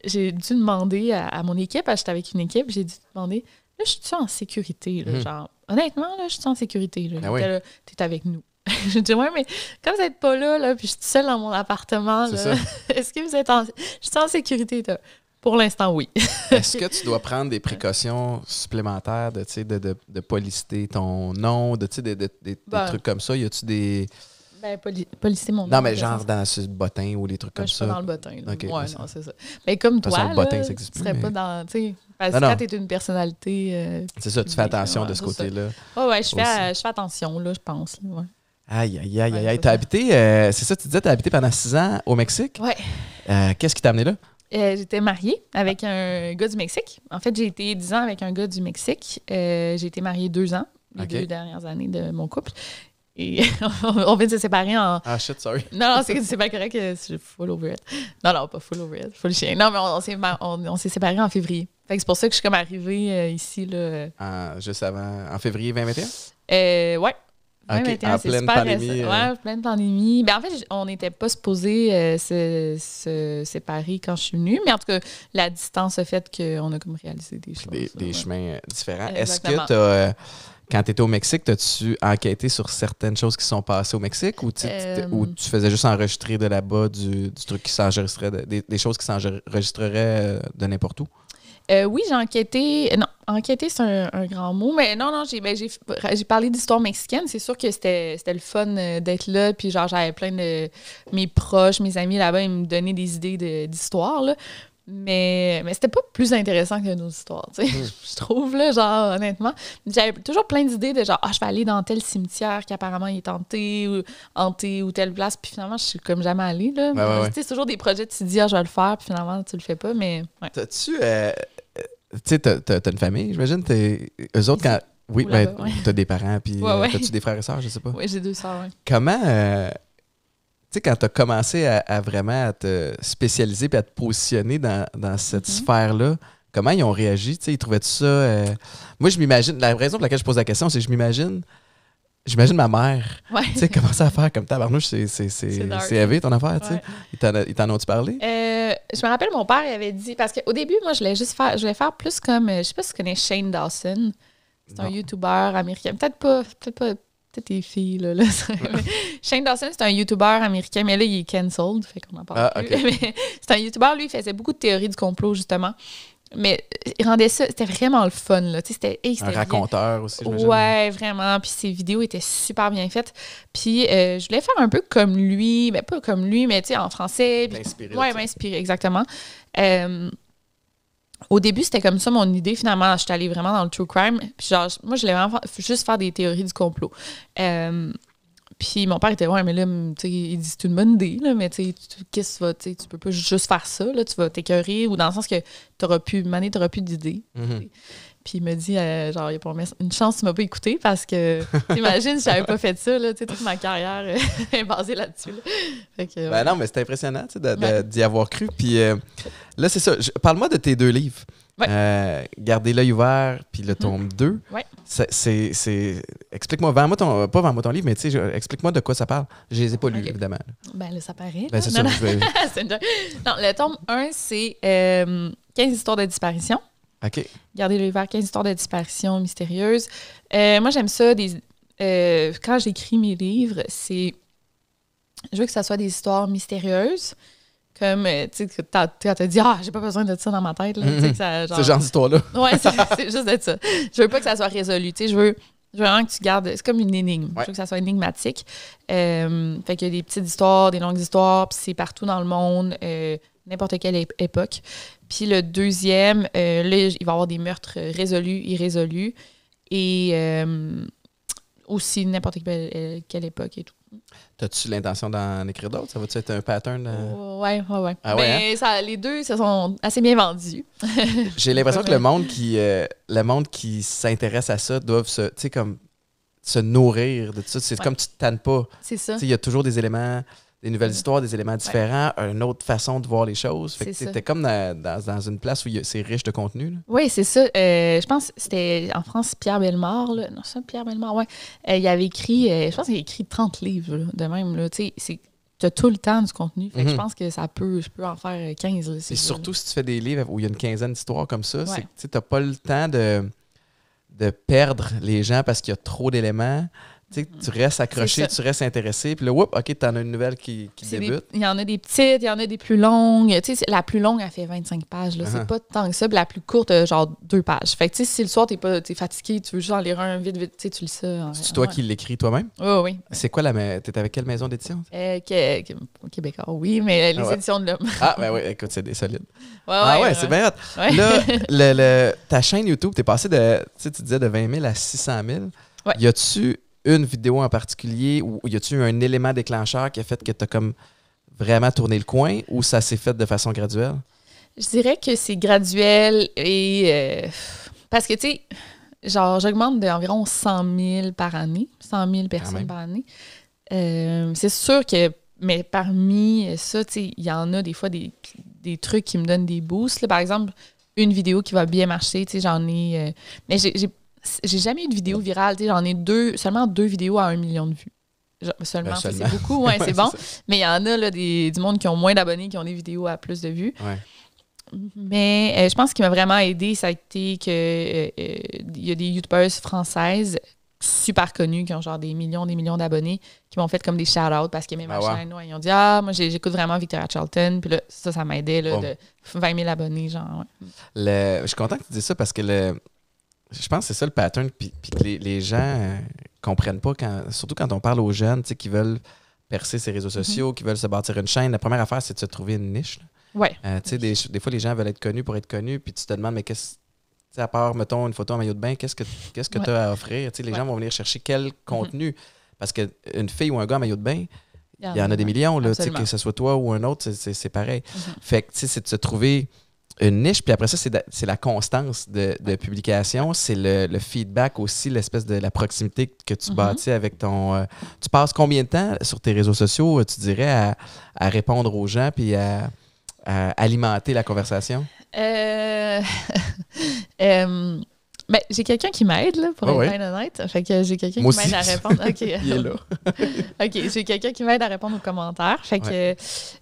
j'ai dû demander à mon équipe, parce que j'étais avec une équipe, j'ai dû demander, là, je suis en sécurité, là, genre, honnêtement, là, je suis en sécurité, là. Oui. Là, t'es avec nous. Je dis, ouais, mais comme vous n'êtes pas là, puis je suis seule dans mon appartement, là, est-ce que vous êtes je suis en sécurité, là? Pour l'instant, oui. Est-ce que tu dois prendre des précautions supplémentaires de pas lister ton nom, des trucs comme ça? Y a-tu des... Ben, pas lister mon nom. Non, mais genre dans ce bottin ou des trucs comme ça. Je suis pas dans le bottin. Là. Okay, ouais, non, c'est ça. Mais comme toi, le bottin, ça existe tu serais plus, pas dans... Parce que quand t'es une personnalité... c'est ça, tu fais attention de ce côté-là. Ouais, je fais attention, là, je pense. Ouais. Aïe. T'as habité... c'est ça, tu disais, t'as habité pendant 6 ans au Mexique? Ouais. Qu'est-ce qui t'a amené là? J'étais mariée avec un gars du Mexique. En fait, j'ai été 10 ans avec un gars du Mexique. J'ai été mariée 2 ans, les 2 dernières années de mon couple. Et on vient de se séparer en... Ah, shit, sorry. Non, c'est pas correct, je suis full over it. Non, pas full over it, full chien. Non, mais on s'est séparés en février. Fait que c'est pour ça que je suis comme arrivée ici, là. Juste avant, en février 2021? Ouais. 2021, en pleine pandémie. Ouais, pleine pandémie. Ben, en fait, on n'était pas supposés se séparer quand je suis venue, mais en tout cas, la distance a fait qu'on a comme réalisé des choses. Des chemins différents. Exactement. Est-ce que quand tu étais au Mexique, as-tu enquêté sur certaines choses qui sont passées au Mexique ou tu faisais juste enregistrer de là-bas du truc qui s'enregistrerait, des choses qui s'enregistreraient de n'importe où? Oui, j'ai enquêté. Non, enquêter, c'est un grand mot. Mais non, j'ai parlé d'histoire mexicaine. C'est sûr que c'était le fun d'être là. Puis genre, j'avais plein de... Mes proches, mes amis là-bas, ils me donnaient des idées d'histoire, là. Mais c'était pas plus intéressant que nos histoires, tu sais. Je trouve, là, genre, honnêtement. J'avais toujours plein d'idées de genre, je vais aller dans tel cimetière qui apparemment est hanté ou telle place. Puis finalement, je suis comme jamais allée, là. Ouais. C'est toujours des projets, tu te dis, je vais le faire. Puis finalement, tu le fais pas, mais... Ouais. T'as-tu... tu sais, t'as une famille, j'imagine. Eux autres, quand... Oui, ben, t'as des parents, puis t'as-tu des frères et sœurs, je sais pas. Oui, j'ai 2 sœurs, oui. Comment... tu sais, quand t'as commencé à vraiment à te spécialiser puis à te positionner dans cette sphère-là, comment ils ont réagi? Tu sais, ils trouvaient ça... Moi, je m'imagine... La raison pour laquelle je pose la question, c'est que j'imagine ma mère. Ouais. Tu sais, commencer à faire comme tabarnouche, c'est élevé ton affaire, tu sais. Ils t'en ont-tu parlé? Je me rappelle, mon père, il avait dit... Parce qu'au début, moi, je voulais faire plus comme... Je sais pas si tu connais Shane Dawson. C'est un YouTuber américain. Peut-être pas peut-être les filles, là. Shane Dawson, c'est un YouTuber américain, mais là, il est cancelled, fait qu'on en parle plus. Okay. Mais c'est un YouTuber, lui, il faisait beaucoup de théories du complot, justement. Mais il rendait ça... C'était vraiment le fun, là. C'était un raconteur aussi, j'imagine. Ouais, vraiment. Puis ses vidéos étaient super bien faites. Puis je voulais faire un peu comme lui. Mais pas comme lui, mais tu sais, en français. M'inspirer, exactement. Au début, c'était comme ça mon idée. Finalement, j'étais allée vraiment dans le true crime. Puis genre, moi, je voulais vraiment juste faire des théories du complot. Puis mon père était, ouais, mais là, tu sais, il dit, c'est une bonne idée, là, mais tu sais, qu'est-ce que tu vas, tu sais, tu peux pas juste faire ça, là, tu vas t'écœurer, ou dans le sens que t'auras plus d'idées. Mm-hmm. Puis il me dit, genre, il y a pas une chance, tu m'as pas écouté, parce que, t'imagines, si j'avais pas fait ça, là, tu sais, toute ma carrière est basée là-dessus. Là. Fait que, ben non, mais c'est impressionnant, tu sais, d'y avoir cru. Puis là, c'est ça. Parle-moi de tes 2 livres. Ouais. Garder l'œil ouvert, puis le tome 2. Ouais. Explique-moi, pas vends-moi ton livre, mais tu sais, explique-moi de quoi ça parle. Je les ai pas lus, évidemment. Ben là, ça paraît. Ben, c'est ça. Non, le tome 1, c'est 15 histoires de disparition. OK. Garder l'œil ouvert, 15 histoires de disparition mystérieuses. Moi, j'aime ça. Quand j'écris mes livres, je veux que ça soit des histoires mystérieuses. Comme, tu sais, quand t'as dit, j'ai pas besoin de ça dans ma tête. Là, ce genre d'histoire-là. Ouais, c'est juste de ça. Je veux pas que ça soit résolu. Tu sais, je veux vraiment que tu gardes. C'est comme une énigme. Je veux que ça soit énigmatique. Fait qu'il y a des petites histoires, des longues histoires, puis c'est partout dans le monde, n'importe quelle époque. Puis le deuxième, là, il va y avoir des meurtres résolus, irrésolus, et aussi n'importe quelle époque et tout. T'as-tu l'intention d'en écrire d'autres? Ça va-tu être un pattern? Ouais. Ah mais hein? les 2 se sont assez bien vendus. J'ai l'impression que le monde qui s'intéresse à ça doivent se nourrir de ça. C'est comme tu te tannes pas. C'est ça. Il y a toujours des éléments des nouvelles histoires, des éléments différents, une autre façon de voir les choses. Fait que C'est ça. t'es comme dans une place où c'est riche de contenu. Là. Oui, c'est ça. Je pense que c'était en France Pierre Bellemare. Là. Non, c'est Pierre Bellemare, ouais. Il avait écrit, je pense qu'il a écrit 30 livres là, de même. Là. Tu as tout le temps du contenu. Fait que je pense que je peux en faire 15. Là, Et surtout si tu fais des livres où il y a une quinzaine d'histoires comme ça, Ouais. c'est que tu n'as pas le temps de perdre les gens parce qu'il y a trop d'éléments. Tu restes accroché, tu restes intéressé, puis là, OK, t'en as une nouvelle qui débute. Il y en a des petites, il y en a des plus longues. La plus longue, elle fait 25 pages. Là. C'est pas tant que ça. Puis la plus courte, genre 2 pages. Fait que si le soir, t'es fatigué, tu veux juste en lire un vite, tu lis ça. C'est toi qui l'écris toi-même? Oui. C'est quoi t'es avec quelle maison d'édition? Québécois, oui, mais les éditions de l'homme. Ah, ben oui, écoute, c'est des solides. Ouais, c'est bien hot. Ouais. Là, ta chaîne YouTube, t'es passé tu disais de 20 000 à 600 000. Ouais. Y a-tu une vidéo en particulier ou y a-tu un élément déclencheur qui a fait que t'as comme vraiment tourné le coin ou ça s'est fait de façon graduelle? Je dirais que c'est graduel et... parce que, tu sais, genre, j'augmente d'environ 100 000 par année, 100 000 personnes par année. C'est sûr que, mais parmi ça, tu sais, il y en a des fois des trucs qui me donnent des boosts. Là. Par exemple, une vidéo qui va bien marcher, tu sais, j'en ai... mais j'ai jamais eu de vidéo virale, tu sais, j'en ai seulement 2 vidéos à 1 million de vues. Seulement. C'est beaucoup, ouais, c'est bon. Mais il y en a là, du monde qui ont moins d'abonnés, qui ont des vidéos à plus de vues. Ouais. Mais je pense ce qui m'a vraiment aidé, ça a été que il y a des youtubeuses françaises super connues qui ont genre des millions d'abonnés qui m'ont fait comme des shout-outs parce qu'ils aimaient ma chaîne. Ouais, ils ont dit « Ah, moi, j'écoute vraiment Victoria Charlton. » Puis là, ça m'aidait là, de 20 000 abonnés, genre. Ouais. Je suis content que tu dises ça parce que je pense que c'est ça le pattern puis que les gens comprennent pas, surtout quand on parle aux jeunes qui veulent percer ces réseaux sociaux, qui veulent se bâtir une chaîne. La première affaire, c'est de se trouver une niche. Là. Ouais. Des fois, les gens veulent être connus pour être connus, puis tu te demandes, mais à part, mettons, une photo en maillot de bain, qu'est-ce que tu as à offrir? Les gens vont venir chercher quel contenu. Parce qu'une fille ou un gars en maillot de bain, il y en a des millions, là, que ce soit toi ou un autre, c'est pareil. Fait que, c'est de se trouver une niche, puis après ça, c'est la constance de publication, c'est le feedback aussi, l'espèce de la proximité que tu bâtis avec ton... tu passes combien de temps sur tes réseaux sociaux, tu dirais, à répondre aux gens, puis à alimenter la conversation? Ben, j'ai quelqu'un qui m'aide, là, pour être bien honnête. Fait que j'ai quelqu'un qui m'aide à répondre. Okay. Il est là. OK, j'ai quelqu'un qui m'aide à répondre aux commentaires. Fait que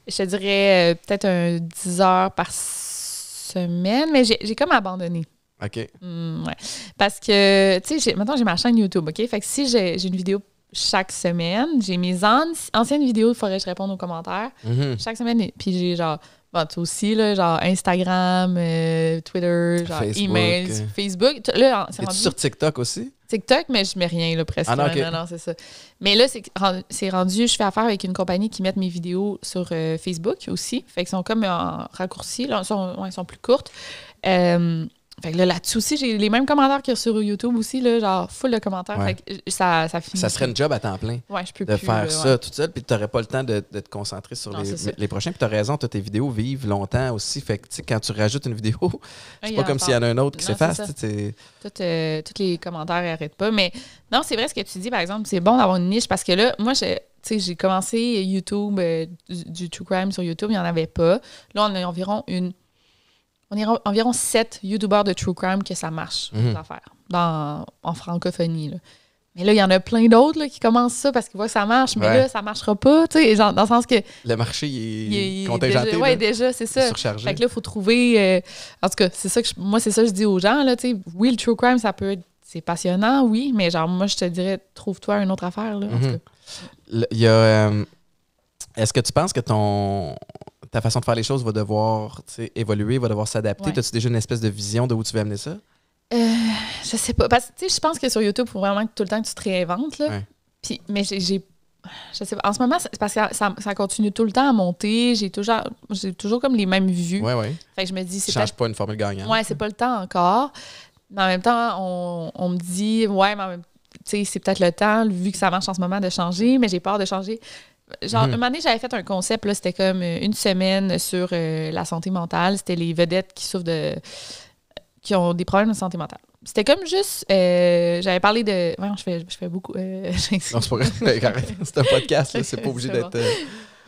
je te dirais peut-être 10 heures par semaine, mais j'ai comme abandonné. OK. Ouais. Parce que, tu sais, maintenant, j'ai ma chaîne YouTube, OK? Fait que si j'ai une vidéo chaque semaine, j'ai mes anciennes vidéos, il faudrait que je réponde aux commentaires. Chaque semaine, puis j'ai genre... Bon, toi aussi, là, genre Instagram, Twitter, genre Facebook. emails, Facebook. Là, es-tu sur TikTok aussi? TikTok, mais je mets rien, là, presque. Ah non, okay. Non, c'est ça. Mais là, c'est rendu, je fais affaire avec une compagnie qui met mes vidéos sur Facebook aussi. Fait qu'ils sont comme en raccourci, là, ils sont plus courtes. Fait que là-dessus aussi, j'ai les mêmes commentaires que sur YouTube aussi, là, genre full de commentaires. Ouais. Fait que ça finit. Ça serait une job à temps plein. Ouais, je peux de plus, faire ça toute seule, puis tu n'aurais pas le temps de te concentrer sur les prochains. Puis tu as raison, tes vidéos vivent longtemps aussi. Fait que quand tu rajoutes une vidéo, c'est pas comme s'il y en a un autre qui s'efface. Tous les commentaires n'arrêtent pas. Mais non, c'est vrai ce que tu dis, par exemple, c'est bon d'avoir une niche parce que là, moi, j'ai commencé YouTube, du True Crime sur YouTube, il n'y en avait pas. Là, on a environ 7 YouTubers de True Crime que ça marche, les affaires, en francophonie. Là. Mais là, il y en a plein d'autres là, qui commencent ça parce qu'ils voient que ça marche, mais là, ça ne marchera pas, tu sais, dans le sens que... Le marché, il est contingenté. Oui, déjà, c'est ça. Surchargé. Fait que là, il faut trouver... en tout cas, c'est ça que moi, c'est ça que je dis aux gens, là, tu sais, oui, le True Crime, ça peut être... C'est passionnant, oui, mais genre, moi, je te dirais, trouve-toi une autre affaire, là, en tout cas. Il y a... est-ce que tu penses que ta façon de faire les choses va devoir évoluer, va devoir s'adapter? Ouais. As-tu déjà une espèce de vision de où tu veux amener ça? Je sais pas. Parce que je pense que sur YouTube, il faut vraiment tout le temps que tu te réinventes. Là. Ouais. Puis, mais je sais pas. En ce moment, c'est parce que ça continue tout le temps à monter. J'ai toujours comme les mêmes vues. Ouais. Fait que je me dis, c'est change pas une formule gagnante. Ouais, c'est pas le temps encore. Mais en même temps, on me dit, ouais, mais c'est peut-être le temps, vu que ça marche en ce moment, de changer, mais j'ai peur de changer. Genre, un moment donné, j'avais fait un concept, là, c'était comme une semaine sur la santé mentale. C'était les vedettes qui ont des problèmes de santé mentale. C'était comme juste... j'avais parlé de... Ouais, je fais beaucoup... Non, c'est pas grave. C'est un podcast, là, c'est pas obligé d'être...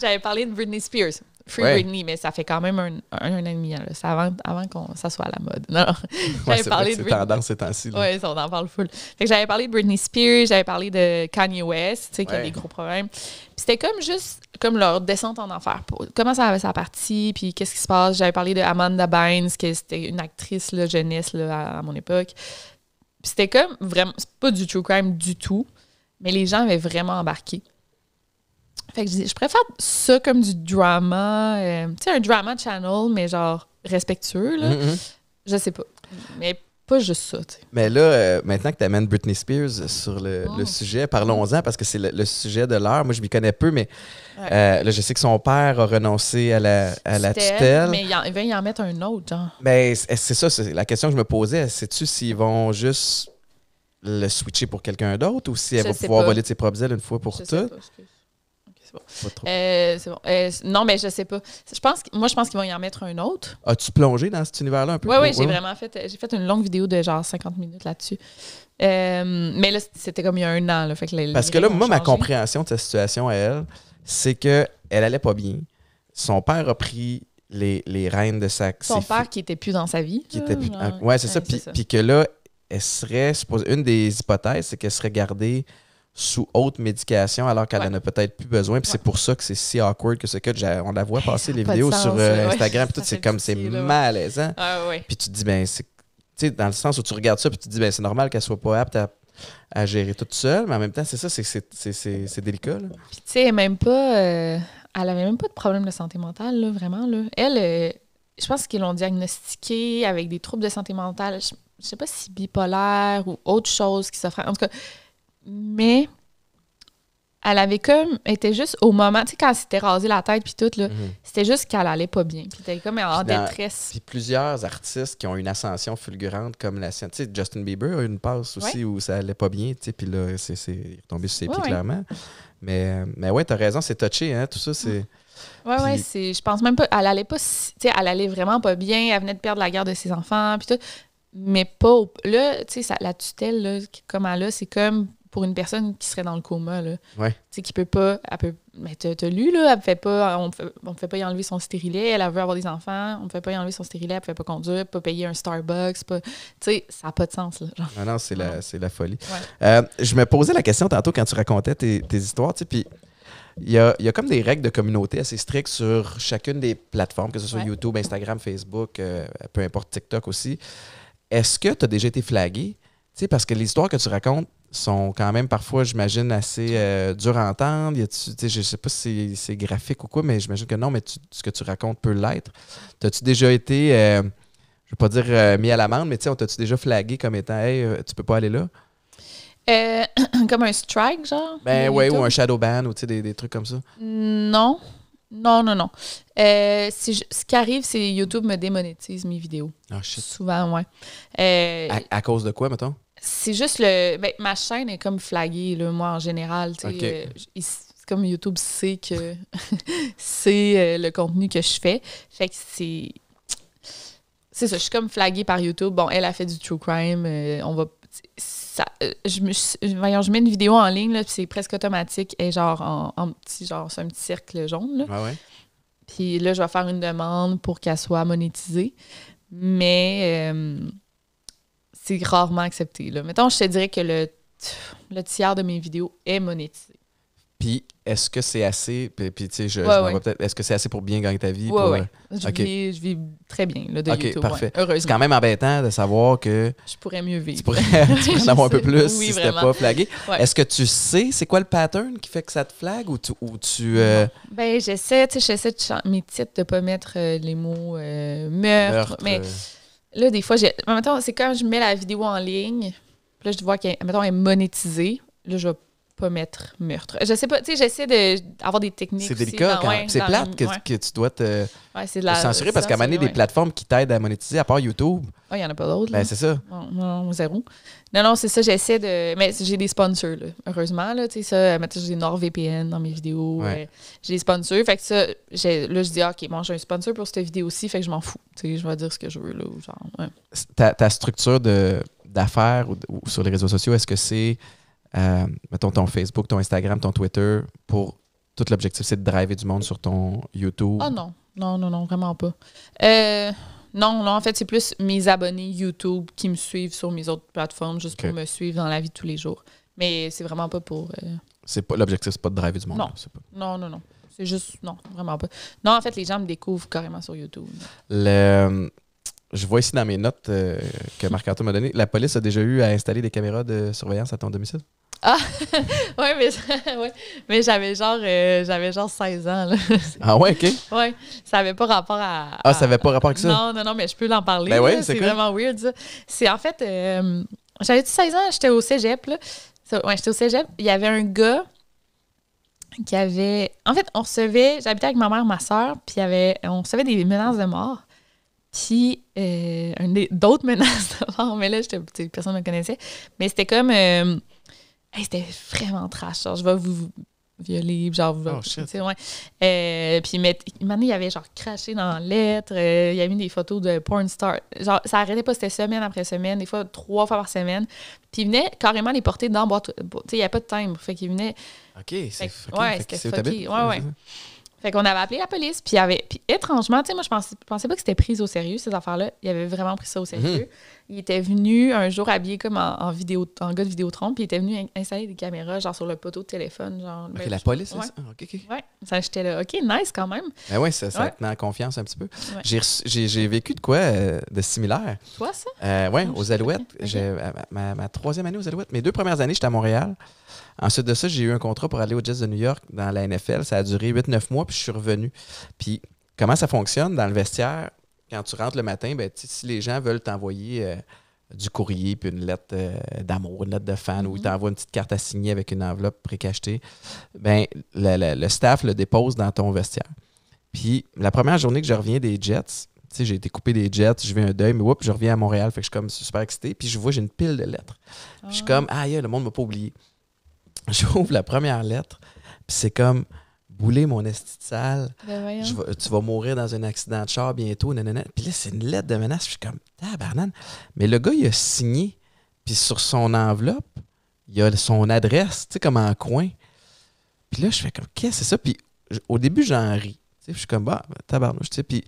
J'avais parlé de Britney Spears. Free Britney, mais ça fait quand même un an et demi. Là. C'est avant qu'on ça soit à la mode. Non. J'avais parlé de Britney. C'est tendance ces temps-ci. Oui, on en parle full. Fait que j'avais parlé de Britney Spears, j'avais parlé de Kanye West, tu sais, qui a des gros problèmes. Puis c'était comme juste comme leur descente en enfer. Comment ça avait sa partie, puis qu'est-ce qui se passe. J'avais parlé de Amanda Bynes, qui c'était une actrice là, jeunesse là, à mon époque. Puis c'était comme vraiment, c'est pas du true crime du tout, mais les gens avaient vraiment embarqué. Fait que je préfère ça comme du drama, tu sais, un drama channel, mais genre respectueux, là. Je sais pas. Mais pas juste ça, tu sais. Mais là, maintenant que tu amènes Britney Spears sur le sujet, parlons-en, parce que c'est le sujet de l'heure. Moi, je m'y connais peu, mais là, je sais que son père a renoncé à la tutelle. Mais il va y en mettre un autre, genre. Ben, c'est ça, c'est la question que je me posais. Sais-tu s'ils vont juste le switcher pour quelqu'un d'autre ou si elle va pouvoir voler de ses propres ailes une fois pour toutes? Sais pas, c'est bon. Non, mais je sais pas. Moi, je pense qu'ils vont y en mettre un autre. As-tu plongé dans cet univers-là un peu? Oui, j'ai fait une longue vidéo de genre 50 minutes là-dessus. Mais là, c'était comme il y a un an. Là, fait que parce que là, moi, ma compréhension de sa situation à elle, c'est qu'elle allait pas bien. Son père a pris les rênes de sa... Son père qui était plus dans sa vie. Oui, c'est ça. Puis que là, elle serait... Une des hypothèses, c'est qu'elle serait gardée sous haute médication alors qu'elle en a peut-être plus besoin. Puis c'est pour ça que c'est si awkward que ce que on la voit passer les vidéos sur Instagram. Puis tout, c'est comme c'est malaisant. Puis tu te dis, ben, c'est, tu sais, dans le sens où tu regardes ça, puis tu te dis, ben, c'est normal qu'elle soit pas apte à gérer toute seule. Mais en même temps, c'est ça, c'est délicat. Là. Puis tu sais, même pas. Elle avait même pas de problème de santé mentale, là, vraiment. Là. Elle, je pense qu'ils l'ont diagnostiquée avec des troubles de santé mentale. Je sais pas si bipolaire ou autre chose qui s'offrait. En tout cas, mais elle avait comme, était juste au moment, tu sais, quand elle s'était rasé la tête puis tout, là, c'était juste qu'elle allait pas bien. Puis elle était comme en détresse. Puis plusieurs artistes qui ont une ascension fulgurante comme la sienne. Tu sais, Justin Bieber a eu une passe aussi où ça allait pas bien, tu sais, puis là, il est retombé sur ses pieds, clairement. Mais ouais, t'as raison, c'est touché, hein, tout ça, c'est... Ouais, je pense même pas, elle allait pas, tu sais, elle allait vraiment pas bien, elle venait de perdre la garde de ses enfants, puis tout, mais pas, là, tu sais, la tutelle, là, comme elle a, c'est comme pour une personne qui serait dans le coma, là. Ouais. Tu sais, qui peut pas... Mais t'as lu, là, elle fait pas... On fait pas y enlever son stérilet, elle veut avoir des enfants, on fait pas y enlever son stérilet, elle fait pas conduire, pas payer un Starbucks, pas... Tu sais, ça n'a pas de sens, là. Genre. Non, c'est la folie. Ouais. Je me posais la question tantôt quand tu racontais tes histoires, tu sais, puis il y a comme des règles de communauté assez strictes sur chacune des plateformes, que ce soit YouTube, Instagram, Facebook, peu importe, TikTok aussi. Est-ce que tu as déjà été flagué? Tu sais, parce que les histoires que tu racontes sont quand même parfois, j'imagine, assez dures à entendre. Je ne sais pas si c'est graphique ou quoi, mais j'imagine que non, mais ce que tu racontes peut l'être. T'as-tu déjà été, je ne veux pas dire mis à l'amende, mais t'as-tu déjà flagué comme étant « Hey, tu peux pas aller là » ? Comme un strike, genre? Ben oui, ou un shadow ban, ou des trucs comme ça. Non. Ce qui arrive, c'est YouTube me démonétise mes vidéos. Ah, shit. Souvent, ouais. À cause de quoi, mettons? C'est juste ma chaîne est comme flaguée, là, moi, en général. C'est comme YouTube sait que c'est le contenu que je fais. Fait que c'est ça, je suis comme flaguée par YouTube. Bon, elle a fait du true crime. On va... je mets une vidéo en ligne, là, puis c'est presque automatique. Et genre, en petit, genre, c'est un petit cercle jaune. Là. Ah ouais. Puis là, je vais faire une demande pour qu'elle soit monétisée. Mais... c'est rarement accepté. Là. Mettons, je te dirais que le tiers de mes vidéos est monétisé. Puis, est-ce que c'est assez... Puis tu sais, peut-être... Est-ce que c'est assez pour bien gagner ta vie? Oui. Je vis très bien là, de YouTube. Parfait. Heureusement. C'est quand même embêtant de savoir que... Je pourrais mieux vivre. Tu pourrais en avoir un peu plus si c'était pas flagué. Ouais. Est-ce que tu sais c'est quoi le pattern qui fait que ça te flague ou tu Ben, j'essaie de mes titres de pas mettre les mots meurtre. Mais là, des fois, mettons, c'est quand je mets la vidéo en ligne, puis là, je vois qu'elle est monétisée. Là, je vais pas mettre meurtre. Je sais pas, tu sais, j'essaie d'avoir des techniques. C'est délicat quand même. C'est plate que tu dois te censurer parce qu'à un moment donné, des plateformes qui t'aident à monétiser, à part YouTube. Il n'y en a pas d'autres. Ben, c'est ça. Non, zéro. Non, c'est ça, j'essaie de... Mais j'ai des sponsors, là, heureusement, là, tu sais, ça, maintenant, j'ai des NordVPN dans mes vidéos. J'ai des sponsors, fait que ça, là, je dis, OK, bon, j'ai un sponsor pour cette vidéo-ci, fait que je m'en fous. Tu sais, je vais dire ce que je veux, là, genre, Ta structure d'affaires ou sur les réseaux sociaux, est-ce que c'est... mettons ton Facebook, ton Instagram, ton Twitter, pour tout l'objectif, c'est de driver du monde sur ton YouTube? Ah non. Non, vraiment pas. Non, en fait, c'est plus mes abonnés YouTube qui me suivent sur mes autres plateformes, juste pour me suivre dans la vie de tous les jours. Mais c'est vraiment pas pour... L'objectif, c'est pas de driver du monde. Non. Là, c'est pas... Non. C'est juste... Non, vraiment pas. Non, en fait, les gens me découvrent carrément sur YouTube. Je vois ici dans mes notes que Marc-Antoine m'a donné. La police a déjà eu à installer des caméras de surveillance à ton domicile? Ah! mais j'avais genre 16 ans. Là. Ah ouais, OK. Ouais, ça n'avait pas rapport à... Ah, ça n'avait pas rapport avec ça? Non, mais je peux l'en parler. Ben ouais, c'est cool. vraiment weird, ça. C'est en fait... j'avais 16 ans, j'étais au cégep, là. J'étais au cégep. Il y avait un gars qui avait... En fait, on recevait... J'habitais avec ma mère, ma soeur, puis on recevait des menaces de mort. Puis d'autres menaces de mort, mais là, personne ne me connaissait. Mais c'était comme... c'était vraiment trash. Genre, je vais vous violer, genre... Oh, shit. Ouais. Puis, maintenant, il avait, genre, craché dans la lettre. Il y avait mis des photos de porn star. Genre, ça arrêtait pas, c'était semaine après semaine, des fois 3 fois par semaine. Puis, il venait carrément les porter dans boîte. Tu sais, il n'y avait pas de timbre. Fait qu'il venait... OK, c'est fucké. Ouais, c'était fucké. Ouais. Fait qu'on avait appelé la police, puis étrangement, tu sais, moi, je pensais pas que c'était pris au sérieux, ces affaires-là. Il avait vraiment pris ça au sérieux. Il était venu un jour habillé comme en gars de Vidéotron, puis il était venu installer des caméras, genre sur le poteau de téléphone. Genre, OK, la police, ouais. c'est ça? OK. Ouais, ça, j'étais là. OK, nice quand même. Ben oui, ça te met en confiance un petit peu. Ouais. J'ai vécu de quoi de similaire. Toi, ça? Oui, aux Alouettes. Okay. Ma 3e année aux Alouettes. Mes 2 premières années, j'étais à Montréal. Ensuite de ça, j'ai eu un contrat pour aller aux Jets de New York dans la NFL. Ça a duré 8-9 mois, puis je suis revenu. Puis comment ça fonctionne dans le vestiaire? Quand tu rentres le matin, ben, si les gens veulent t'envoyer du courrier, puis une lettre d'amour, une lettre de fan, ou ils t'envoient une petite carte à signer avec une enveloppe précachetée, ben, le staff le dépose dans ton vestiaire. Puis la première journée que je reviens des Jets, j'ai été coupé des Jets, je viens un deuil, mais je reviens à Montréal, fait que je suis comme super excité. Puis je vois, j'ai une pile de lettres. Puis je suis comme, le monde m'a pas oublié. J'ouvre la première lettre, puis c'est comme bouler mon esti de sale. Ben tu vas mourir dans un accident de char bientôt. Nanana. Puis là, c'est une lettre de menace. Je suis comme, tabarnane. Mais le gars, il a signé, puis sur son enveloppe, il a son adresse, tu sais, comme en coin. Puis là, je fais comme, qu'est-ce que c'est ça? Puis au début, j'en ris. Je suis comme, tabarnouche, tu sais. Puis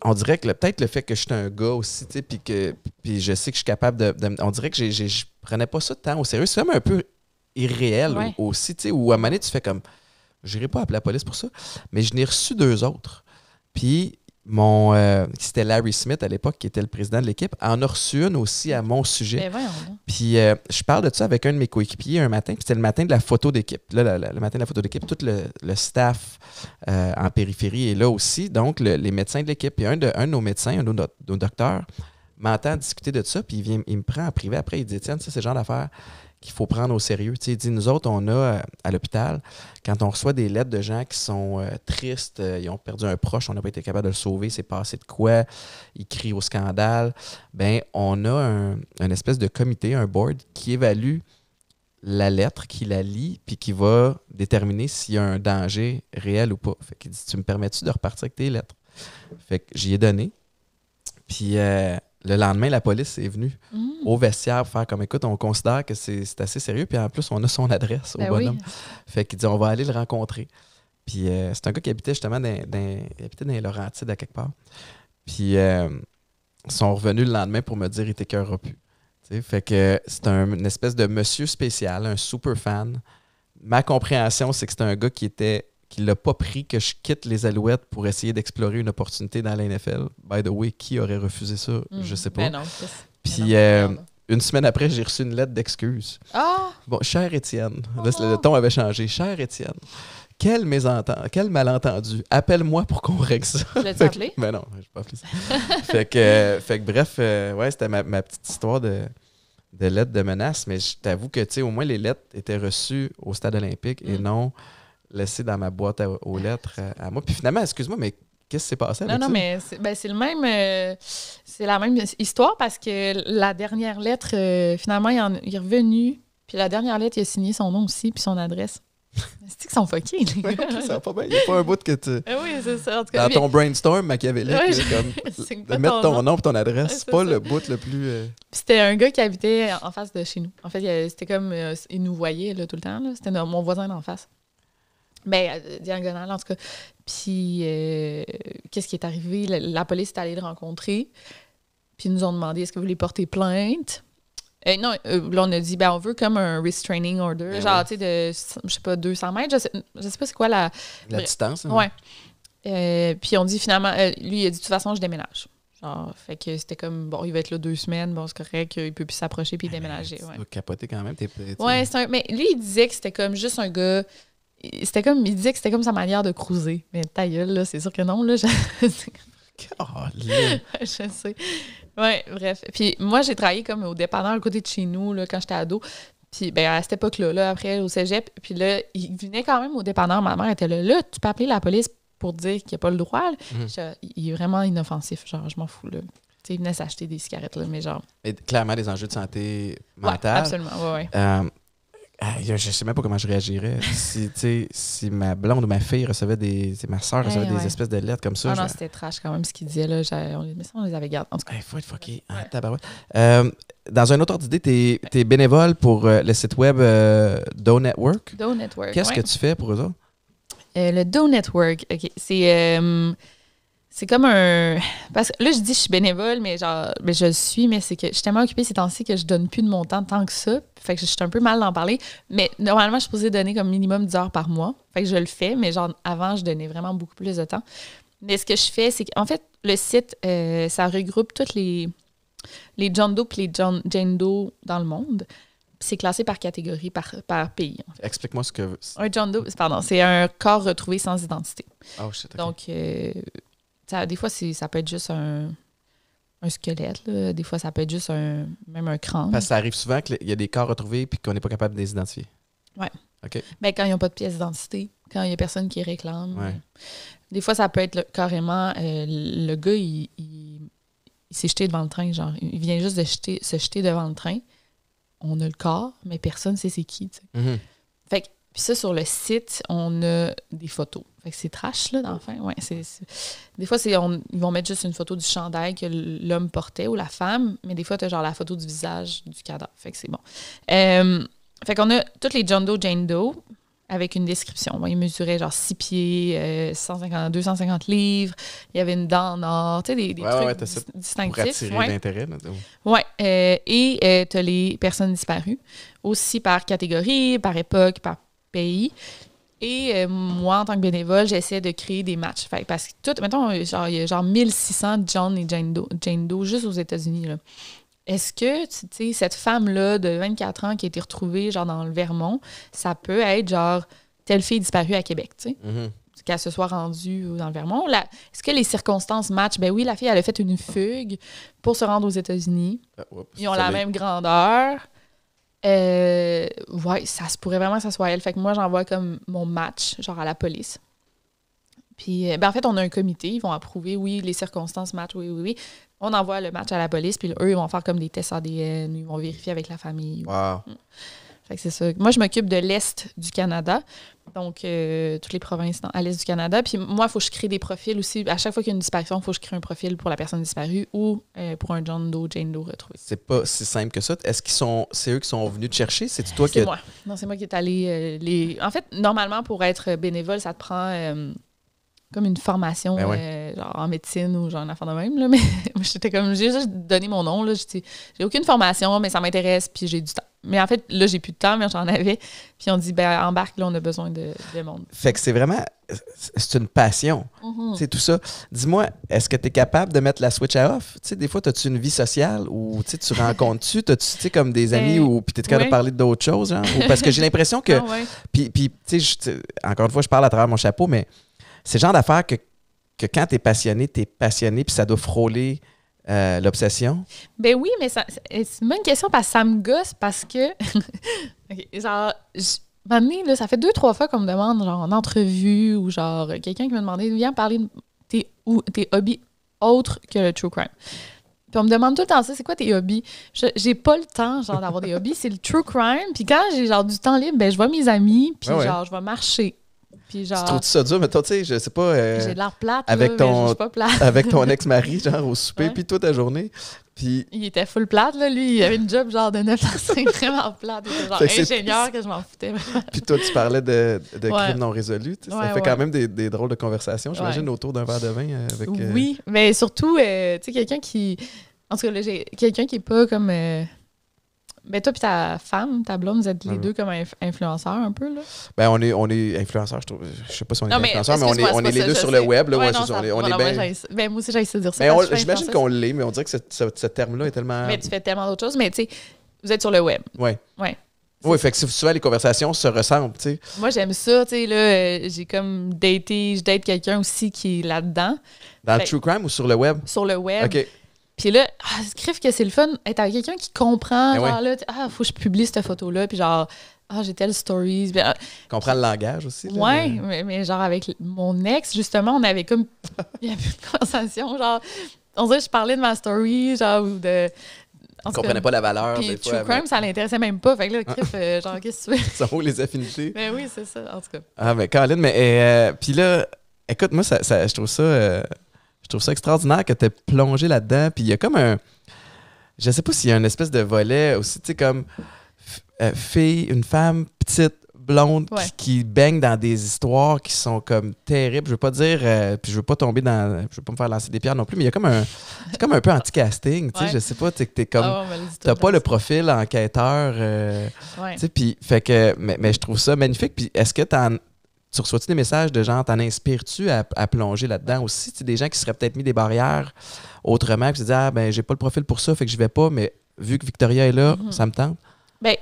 on dirait que peut-être le fait que je suis un gars aussi, tu sais, puis je sais que je suis capable de on dirait que je prenais pas ça tant au sérieux. C'est comme un peu irréel aussi, tu sais, où à un moment donné, tu fais comme, j'irai pas appeler la police pour ça, mais je n'ai reçu 2 autres. Puis c'était Larry Smith à l'époque, qui était le président de l'équipe, en a reçu une aussi à mon sujet. Puis je parle de ça avec un de mes coéquipiers un matin, puis c'était le matin de la photo d'équipe. Là, le matin de la photo d'équipe, tout le staff en périphérie est là aussi, donc les médecins de l'équipe. Puis un de nos médecins, un de nos docteurs, m'entend discuter de ça, puis il me prend en privé après, il dit, tiens, ça, c'est le genre d'affaire qu'il faut prendre au sérieux. Tu sais, il dit, nous autres, on a à l'hôpital, quand on reçoit des lettres de gens qui sont tristes, ils ont perdu un proche, on n'a pas été capable de le sauver, c'est passé de quoi, ils crient au scandale, ben on a un espèce de comité, un board, qui évalue la lettre, qui la lit, puis qui va déterminer s'il y a un danger réel ou pas. Fait qu'il dit, tu me permets-tu de repartir avec tes lettres? Fait que j'y ai donné. Puis le lendemain, la police est venue au vestiaire pour faire comme, écoute, on considère que c'est assez sérieux, puis en plus, on a son adresse au bonhomme. Oui. Fait qu'il dit, on va aller le rencontrer. Puis c'est un gars qui habitait justement dans les Laurentides à quelque part. Puis ils sont revenus le lendemain pour me dire, il t'écœurera plus. T'sais, fait que c'est une espèce de monsieur spécial, un super fan. Ma compréhension, c'est que c'est un gars qui l'a pas pris que je quitte les Alouettes pour essayer d'explorer une opportunité dans la NFL. By the way, qui aurait refusé ça? Je sais pas. Ben non, puis une semaine après, j'ai reçu une lettre d'excuse. Bon, cher Étienne, là, le ton avait changé. Cher Étienne, quel malentendu. Appelle-moi pour qu'on règle ça. Tu l'as appelé? Ben non, je n'ai pas appelé ça. fait que bref, c'était ma petite histoire de lettres de menace, mais je t'avoue que, tu sais, au moins les lettres étaient reçues au stade olympique et non laissées dans ma boîte aux lettres à moi. Puis finalement, excuse-moi, mais qu'est-ce qui s'est passé avec ça? Non, mais c'est le même... c'est la même histoire parce que la dernière lettre, finalement, il est revenu. Puis la dernière lettre, il a signé son nom aussi puis son adresse. C'est qu'ils sont fuckés, les gars. Ouais, ça va pas bien. Il n'y a pas un bout que tu... oui, c'est ça. En tout cas, dans ton brainstorm machiavélique, de mettre ton nom et ton adresse, c'est pas ça. Le bout le plus... C'était un gars qui habitait en face de chez nous. En fait, c'était comme... il nous voyait là, tout le temps. Là. C'était mon voisin d'en face. Diagonale, en tout cas. Puis, qu'est-ce qui est arrivé? La police est allée le rencontrer. Puis, ils nous ont demandé, est-ce que vous voulez porter plainte? Non, là, on a dit, on veut comme un restraining order, genre, tu sais, de, je sais pas, 200 mètres. Je sais pas c'est quoi la distance. Ouais. Puis, on dit finalement, lui, il a dit, de toute façon, je déménage. Genre, fait que c'était comme, bon, il va être là 2 semaines, bon, c'est correct, il peut plus s'approcher puis déménager. Tu dois capoter quand même. Ouais, mais lui, il disait que c'était comme juste un gars. Il disait que c'était comme sa manière de cruiser. Mais ta gueule, là, c'est sûr que non, là. Je sais. Ouais, bref. Puis moi, j'ai travaillé comme au dépanneur à côté de chez nous, là, quand j'étais ado. Puis, à cette époque-là, là, après, au cégep, puis là, il venait quand même au dépanneur. Ma mère était là. Là, tu peux appeler la police pour dire qu'il n'y a pas le droit. Il est vraiment inoffensif. Genre, je m'en fous, là. Tu sais, il venait s'acheter des cigarettes, là, mais genre... Mais clairement, des enjeux de santé mentale. Ouais, absolument, ouais. Je sais même pas comment je réagirais si ma blonde ou ma fille recevait ma soeur recevait des espèces de lettres comme ça. Non, c'était trash quand même ce qu'il disait, là. On les avait gardés, en tout cas. Il faut être fucké. Tabarouette. Dans un autre ordre d'idée, t'es bénévole pour le site web Dough Network. Dough Network, Qu'est-ce que tu fais pour eux autres? Le Dough Network, OK. C'est comme un... Parce que là, je dis je suis bénévole, mais genre, je le suis, mais c'est que je suis tellement occupée ces temps-ci que je donne plus de mon temps tant que ça. Fait que je suis un peu mal d'en parler. Mais normalement, je suis supposée donner comme minimum 10 heures par mois. Fait que je le fais, mais genre, avant, je donnais vraiment beaucoup plus de temps. Mais ce que je fais, c'est qu'en fait, le site, ça regroupe toutes les John Doe et les Jane Doe dans le monde. Puis c'est classé par catégorie, par pays. En fait. Explique-moi ce que... Un John Doe, c'est un corps retrouvé sans identité. Oh shit, okay. Donc... des fois, ça peut être juste un squelette. Là. Des fois, ça peut être juste même un crâne. Parce que ça arrive souvent qu'il y a des corps retrouvés et qu'on n'est pas capable de les identifier. Oui. OK. Quand ils n'ont pas de pièce d'identité, quand il n'y a personne qui réclame. Ouais. Des fois, ça peut être carrément... le gars, il s'est jeté devant le train. Genre, il vient juste de se jeter devant le train. On a le corps, mais personne ne sait c'est qui. Mm-hmm. Fait que, puis ça, sur le site, on a des photos. Fait que c'est trash, là, dans le fond. Ouais, des fois, ils vont mettre juste une photo du chandail que l'homme portait ou la femme, mais des fois, tu as genre la photo du visage du cadavre. Fait que c'est bon. Fait qu'on a toutes les John Doe, Jane Doe avec une description. Bon, il mesurait genre 6 pieds, 250 livres. Il y avait une dent en or, tu sais, des trucs distinctifs. Pour attirer l'intérêt. Oui. Et tu as les personnes disparues, aussi par catégorie, par époque, par pays. Et moi, en tant que bénévole, j'essaie de créer des matchs. Fait, parce que mettons, il y a genre 1600 John et Jane Doe juste aux États-Unis. Là. Est-ce que, tu sais, cette femme-là de 24 ans qui a été retrouvée genre dans le Vermont, ça peut être genre telle fille disparue à Québec, tu sais? Mm-hmm. Qu'elle se soit rendue dans le Vermont. Est-ce que les circonstances matchent? Ben oui, la fille, elle a fait une fugue pour se rendre aux États-Unis. Ils ont la même grandeur. Ouais, ça se pourrait vraiment que ça soit elle. Fait que moi, j'envoie comme mon match, genre à la police. Puis, en fait, on a un comité. Ils vont approuver, oui, les circonstances matchent, oui. On envoie le match à la police, puis eux, ils vont faire comme des tests ADN, ils vont vérifier avec la famille. Wow. Fait que c'est ça. Moi, je m'occupe de l'Est du Canada, donc toutes les provinces à l'Est du Canada. Puis moi, il faut que je crée des profils aussi. À chaque fois qu'il y a une disparition, il faut que je crée un profil pour la personne disparue ou pour un John Doe, Jane Doe retrouvé. C'est pas si simple que ça. Est-ce c'est eux qui sont venus te chercher? C'est toi C'est moi. Non, c'est moi qui est allé En fait, normalement, pour être bénévole, ça te prend... comme une formation genre en médecine ou genre en affaire de même. Là, mais j'étais comme, j'ai juste donné mon nom. Là, j'ai aucune formation, mais ça m'intéresse, puis j'ai du temps. Mais en fait, là, j'ai plus de temps, mais j'en avais. Puis on dit, embarque, là, on a besoin de monde. Fait que c'est vraiment, c'est une passion. Mm-hmm. C'est tout ça. Dis-moi, est-ce que tu es capable de mettre la switch à off? Tu sais, des fois, as-tu une vie sociale ou tu rencontres-tu? T'as-tu comme des amis ou puis t'es capable de parler d'autres choses? Hein? Ou, parce que j'ai l'impression que... Puis tu sais, encore une fois, je parle à travers mon chapeau, mais c'est le genre d'affaire que quand t'es passionné, puis ça doit frôler l'obsession. Ben oui, mais c'est une bonne question parce que ça me gosse parce que... okay, genre, maintenant, là, ça fait 2-3 fois qu'on me demande, genre, en entrevue ou genre, quelqu'un qui m'a demandé, viens parler de tes hobbies autres que le true crime. Puis on me demande tout le temps ça, c'est quoi tes hobbies? J'ai pas le temps, genre, d'avoir des hobbies, c'est le true crime. Puis quand j'ai, genre, du temps libre, ben je vois mes amis, puis genre, je vais marcher. Puis Tu genre... trouves ça dur? Mais toi, tu sais, je sais pas... j'ai l'air plate, avec là, mais je suis pas plate. avec ton ex-mari, genre, au souper, Ouais. puis toi, ta journée. Puis... Il était full plate, là, lui. Il avait une job genre de 9 à 5, vraiment plate. Il était genre Fait que c'est- ingénieur que je m'en foutais. Puis toi, tu parlais de Ouais. crimes non résolus. Tu sais, ça Ouais, fait quand ouais. même des drôles de conversations, j'imagine, autour d'un verre de vin avec... Oui, mais surtout, tu sais, quelqu'un qui... En tout cas, là, j'ai quelqu'un qui est pas comme... Ben toi puis ta femme, ta blonde, vous êtes les deux comme influenceurs un peu, là? Ben, on est influenceurs, je trouve. Je sais pas si on est Non, mais influenceurs, mais excuse-moi, on c'est est pas les ça, deux je sur sais. le web. Là, ouais, non, c'est ça, on est voilà, bien... ben, moi aussi, j'ai essayé de dire ça. Mais parce que je suis j'imagine influenceuse. qu'on l'est, mais on dirait que ce terme-là est tellement... Mais tu fais tellement d'autres choses, mais tu sais, vous êtes sur le web. Ouais. Ouais. Oui, fait que souvent, les conversations se ressemblent, tu sais. Moi, j'aime ça, tu sais, là, j'ai comme je date quelqu'un aussi qui est là-dedans, Dans le Fait- true crime ou sur le web? sur le web. OK. Puis là, c'est crève que c'est le fun être avec quelqu'un qui comprend, Ben genre là, faut que je publie cette photo-là, puis genre, j'ai telle stories. Puis, Comprendre le langage aussi. Là, ouais, mais genre avec mon ex, justement, on avait comme, il y avait une conversation, genre, on dirait que je parlais de ma story, genre, ou de... On ne comprenait pas la valeur. Puis des True fois, Crime, ça l'intéressait même pas. Fait que là, crève, genre, qu'est-ce que tu fais? Ça vaut les affinités. Ben oui, c'est ça, en tout cas. Ah, mais Caroline, mais puis là, écoute, moi, je trouve ça extraordinaire que tu aies plongé là-dedans. Puis il y a comme un. Je sais pas s'il y a une espèce de volet aussi, tu sais, comme fille, une femme petite, blonde, Ouais. qui baigne dans des histoires qui sont comme terribles. Je veux pas dire. Puis je veux pas tomber dans. Je veux pas me faire lancer des pierres non plus, mais il y a comme un. C'est comme un peu anti-casting, tu sais. Ouais. Je sais pas, tu sais, que t'es comme. Ah ouais, on va le dire T'as tout pas le le temps. profil enquêteur. Ouais. Tu sais, puis, fait que, mais je trouve ça magnifique. Puis, est-ce que tu reçois-tu des messages de gens, t'en inspires-tu à plonger là-dedans aussi? Tu sais, des gens qui seraient peut-être mis des barrières autrement, puis se disent, ben, j'ai pas le profil pour ça, fait que je vais pas, mais vu que Victoria est là, ça me tente. Ben,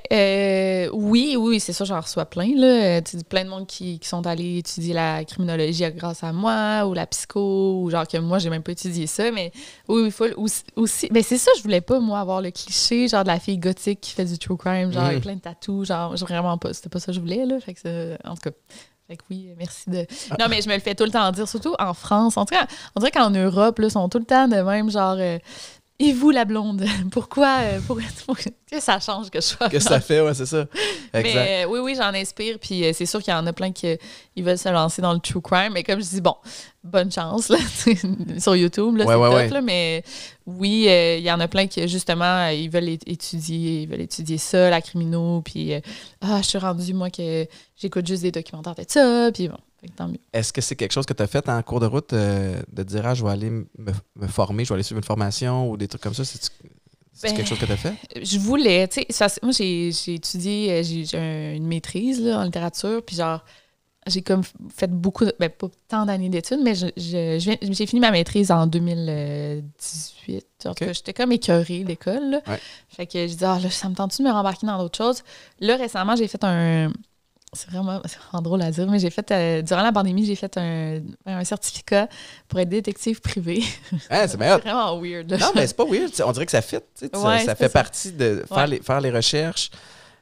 oui, c'est ça, j'en reçois plein, là. Tu dis plein de monde qui sont allés étudier la criminologie grâce à moi, ou la psycho, ou genre que moi, j'ai même pas étudié ça, mais oui, il faut aussi... Ben, c'est ça, je voulais pas, moi, avoir le cliché, genre de la fille gothique qui fait du true crime, genre avec plein de tatous, genre, vraiment pas, c'était pas ça que je voulais, là, fait que en tout cas... Fait que oui, merci de... Non, mais je me le fais tout le temps dire, surtout en France. En tout cas, on dirait qu'en Europe, là, ils sont tout le temps de même, genre... Et vous, la blonde, pourquoi pour que ça change que je sois Que ça fait, ouais, c'est ça. Exact. Mais oui, j'en inspire. Puis c'est sûr qu'il y en a plein qui veulent se lancer dans le true crime. Mais comme je dis, bon, bonne chance là, sur YouTube, là, Ouais, c'est ouais, top. ouais. Là, mais oui, il y en a plein qui, justement, ils veulent étudier ça, la crimino. Puis je suis rendue, moi, que j'écoute juste des documentaires de ça. Puis bon, fait que tant mieux. Est-ce que c'est quelque chose que tu as fait en cours de route de dire, je vais aller me former, je vais aller suivre une formation ou des trucs comme ça? C'est Ben, quelque chose que tu as fait? Je voulais, tu sais, moi, j'ai étudié, j'ai une maîtrise là, en littérature, puis genre, j'ai comme fait beaucoup, pas tant d'années d'études, mais j'ai fini ma maîtrise en 2018. En tout cas, j'étais comme écœurée l'école, là. Ouais. Fait que je disais, là, ça me tente-tu de me rembarquer dans d'autres choses? Là, récemment, j'ai fait c'est vraiment drôle à dire, mais j'ai fait, durant la pandémie, j'ai fait un certificat pour être détective privé. Hein, c'est meilleur. C'est vraiment weird. Là. Non, mais c'est pas weird. On dirait que ça fit. Tu sais, Ouais, ça c'est fait ça. partie de faire les recherches.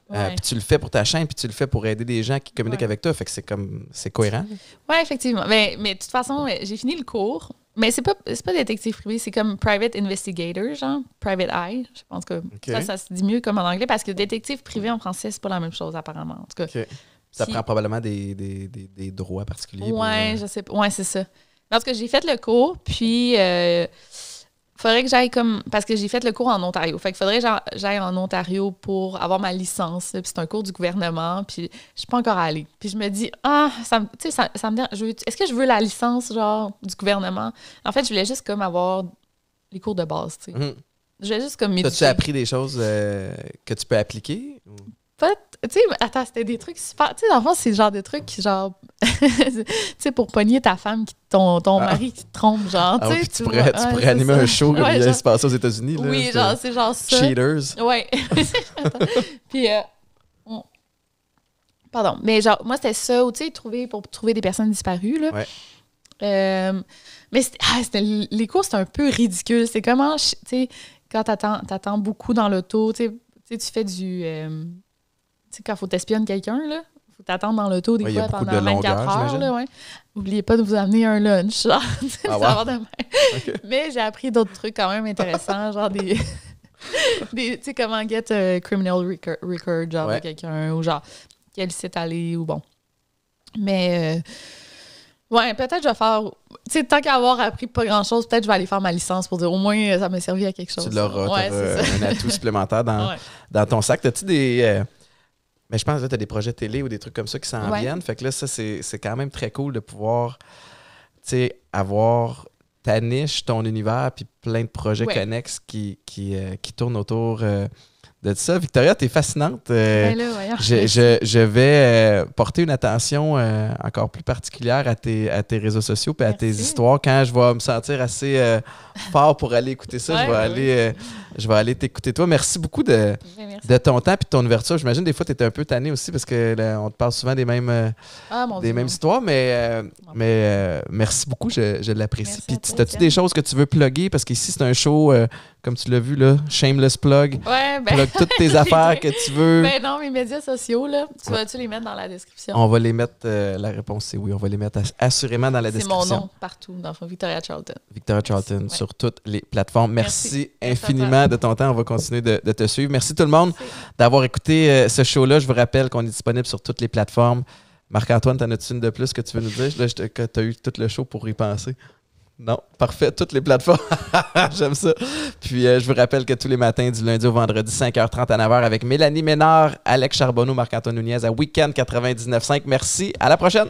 Ouais. Puis tu le fais pour ta chaîne, puis tu le fais pour aider des gens qui communiquent Ouais. avec toi. Fait que c'est cohérent. Oui, effectivement. Mais de toute façon, j'ai fini le cours. Mais c'est pas détective privé, c'est comme private investigator, genre private eye. Je pense que ça se dit mieux comme en anglais parce que détective privé en français, c'est pas la même chose apparemment. En tout cas. OK. Ça prend probablement des droits particuliers. Ouais, je sais pas. Ouais, c'est ça. Mais en tout cas, j'ai fait le cours, puis faudrait que j'aille comme... Parce que j'ai fait le cours en Ontario. Fait qu'il faudrait que j'aille en Ontario pour avoir ma licence. Là, puis c'est un cours du gouvernement, puis je suis pas encore allée. Puis je me dis, ça me dérange. Est-ce que je veux la licence, genre, du gouvernement? En fait, je voulais juste comme avoir les cours de base, tu sais. Mm-hmm. Je voulais juste comme T'as-tu appris des choses que tu peux appliquer? Pas, tu sais, attends, c'était des trucs super. Tu sais, dans le fond, c'est le genre de trucs, genre. Tu sais, pour pogner ta femme, ton mari qui te trompe, genre. Ah, tu sais, puis tu pourrais animer un show comme il se passe aux États-Unis. Là, oui, genre, c'est genre ça. Cheaters. Ouais. Puis, pardon. Mais genre, moi, c'était ça, ou tu sais, pour trouver des personnes disparues, là. Ouais. Mais les cours, c'est un peu ridicule. C'est comment, tu sais, quand t'attends beaucoup dans l'auto, tu sais, tu fais du. Tu sais, quand il faut t'espionner quelqu'un, là, faut t'attendre dans l'auto des fois pendant 24 heures. Là, ouais. N'oubliez pas de vous amener un lunch. Genre, ça va avoir de même. Okay. Mais j'ai appris d'autres trucs quand même intéressants, genre des tu sais, comment get a criminal record, genre de quelqu'un, ou genre quel site aller, ou bon. Mais, ouais, peut-être je vais faire... Tu sais, tant qu'à avoir appris pas grand-chose, peut-être je vais aller faire ma licence pour dire au moins ça m'a servi à quelque chose. Tu l'auras, ouais, un atout supplémentaire dans ton sac. As-tu des... mais je pense que tu as des projets télé ou des trucs comme ça qui s'en viennent. Fait que là, ça, c'est quand même très cool de pouvoir, tu sais, avoir ta niche, ton univers, puis plein de projets connexes qui tournent autour de ça. Victoria, t'es fascinante. Ben là, je vais porter une attention encore plus particulière à tes réseaux sociaux et à tes histoires. Quand je vais me sentir assez fort pour aller écouter ça, je vais aller t'écouter toi. Merci beaucoup de ton temps et de ton ouverture. J'imagine des fois tu étais un peu tanné aussi parce que là, on te parle souvent des mêmes histoires, mais merci beaucoup, je l'apprécie. Puis as-tu des choses que tu veux plugger? Parce qu'ici, c'est un show, comme tu l'as vu, là, shameless plug. Ouais, plug toutes tes affaires que tu veux. Ben non, mes médias sociaux, là, tu vas-tu les mettre dans la description? On va les mettre, la réponse c'est oui, on va les mettre assurément dans la description. C'est mon nom partout, dans le fond, Victoria Charlton. Victoria Charlton sur toutes les plateformes. Merci infiniment de ton temps. On va continuer de te suivre. Merci tout le monde d'avoir écouté ce show-là. Je vous rappelle qu'on est disponible sur toutes les plateformes. Marc-Antoine, t'en as-tu une de plus que tu veux nous dire? Là, que tu as eu tout le show pour y penser. Non, parfait, toutes les plateformes. J'aime ça. Puis, je vous rappelle que tous les matins, du lundi au vendredi, 5h30 à 9h, avec Mélanie Ménard, Alex Charbonneau, Marc-Antoine Nunez à Week-end 99.5. Merci, à la prochaine!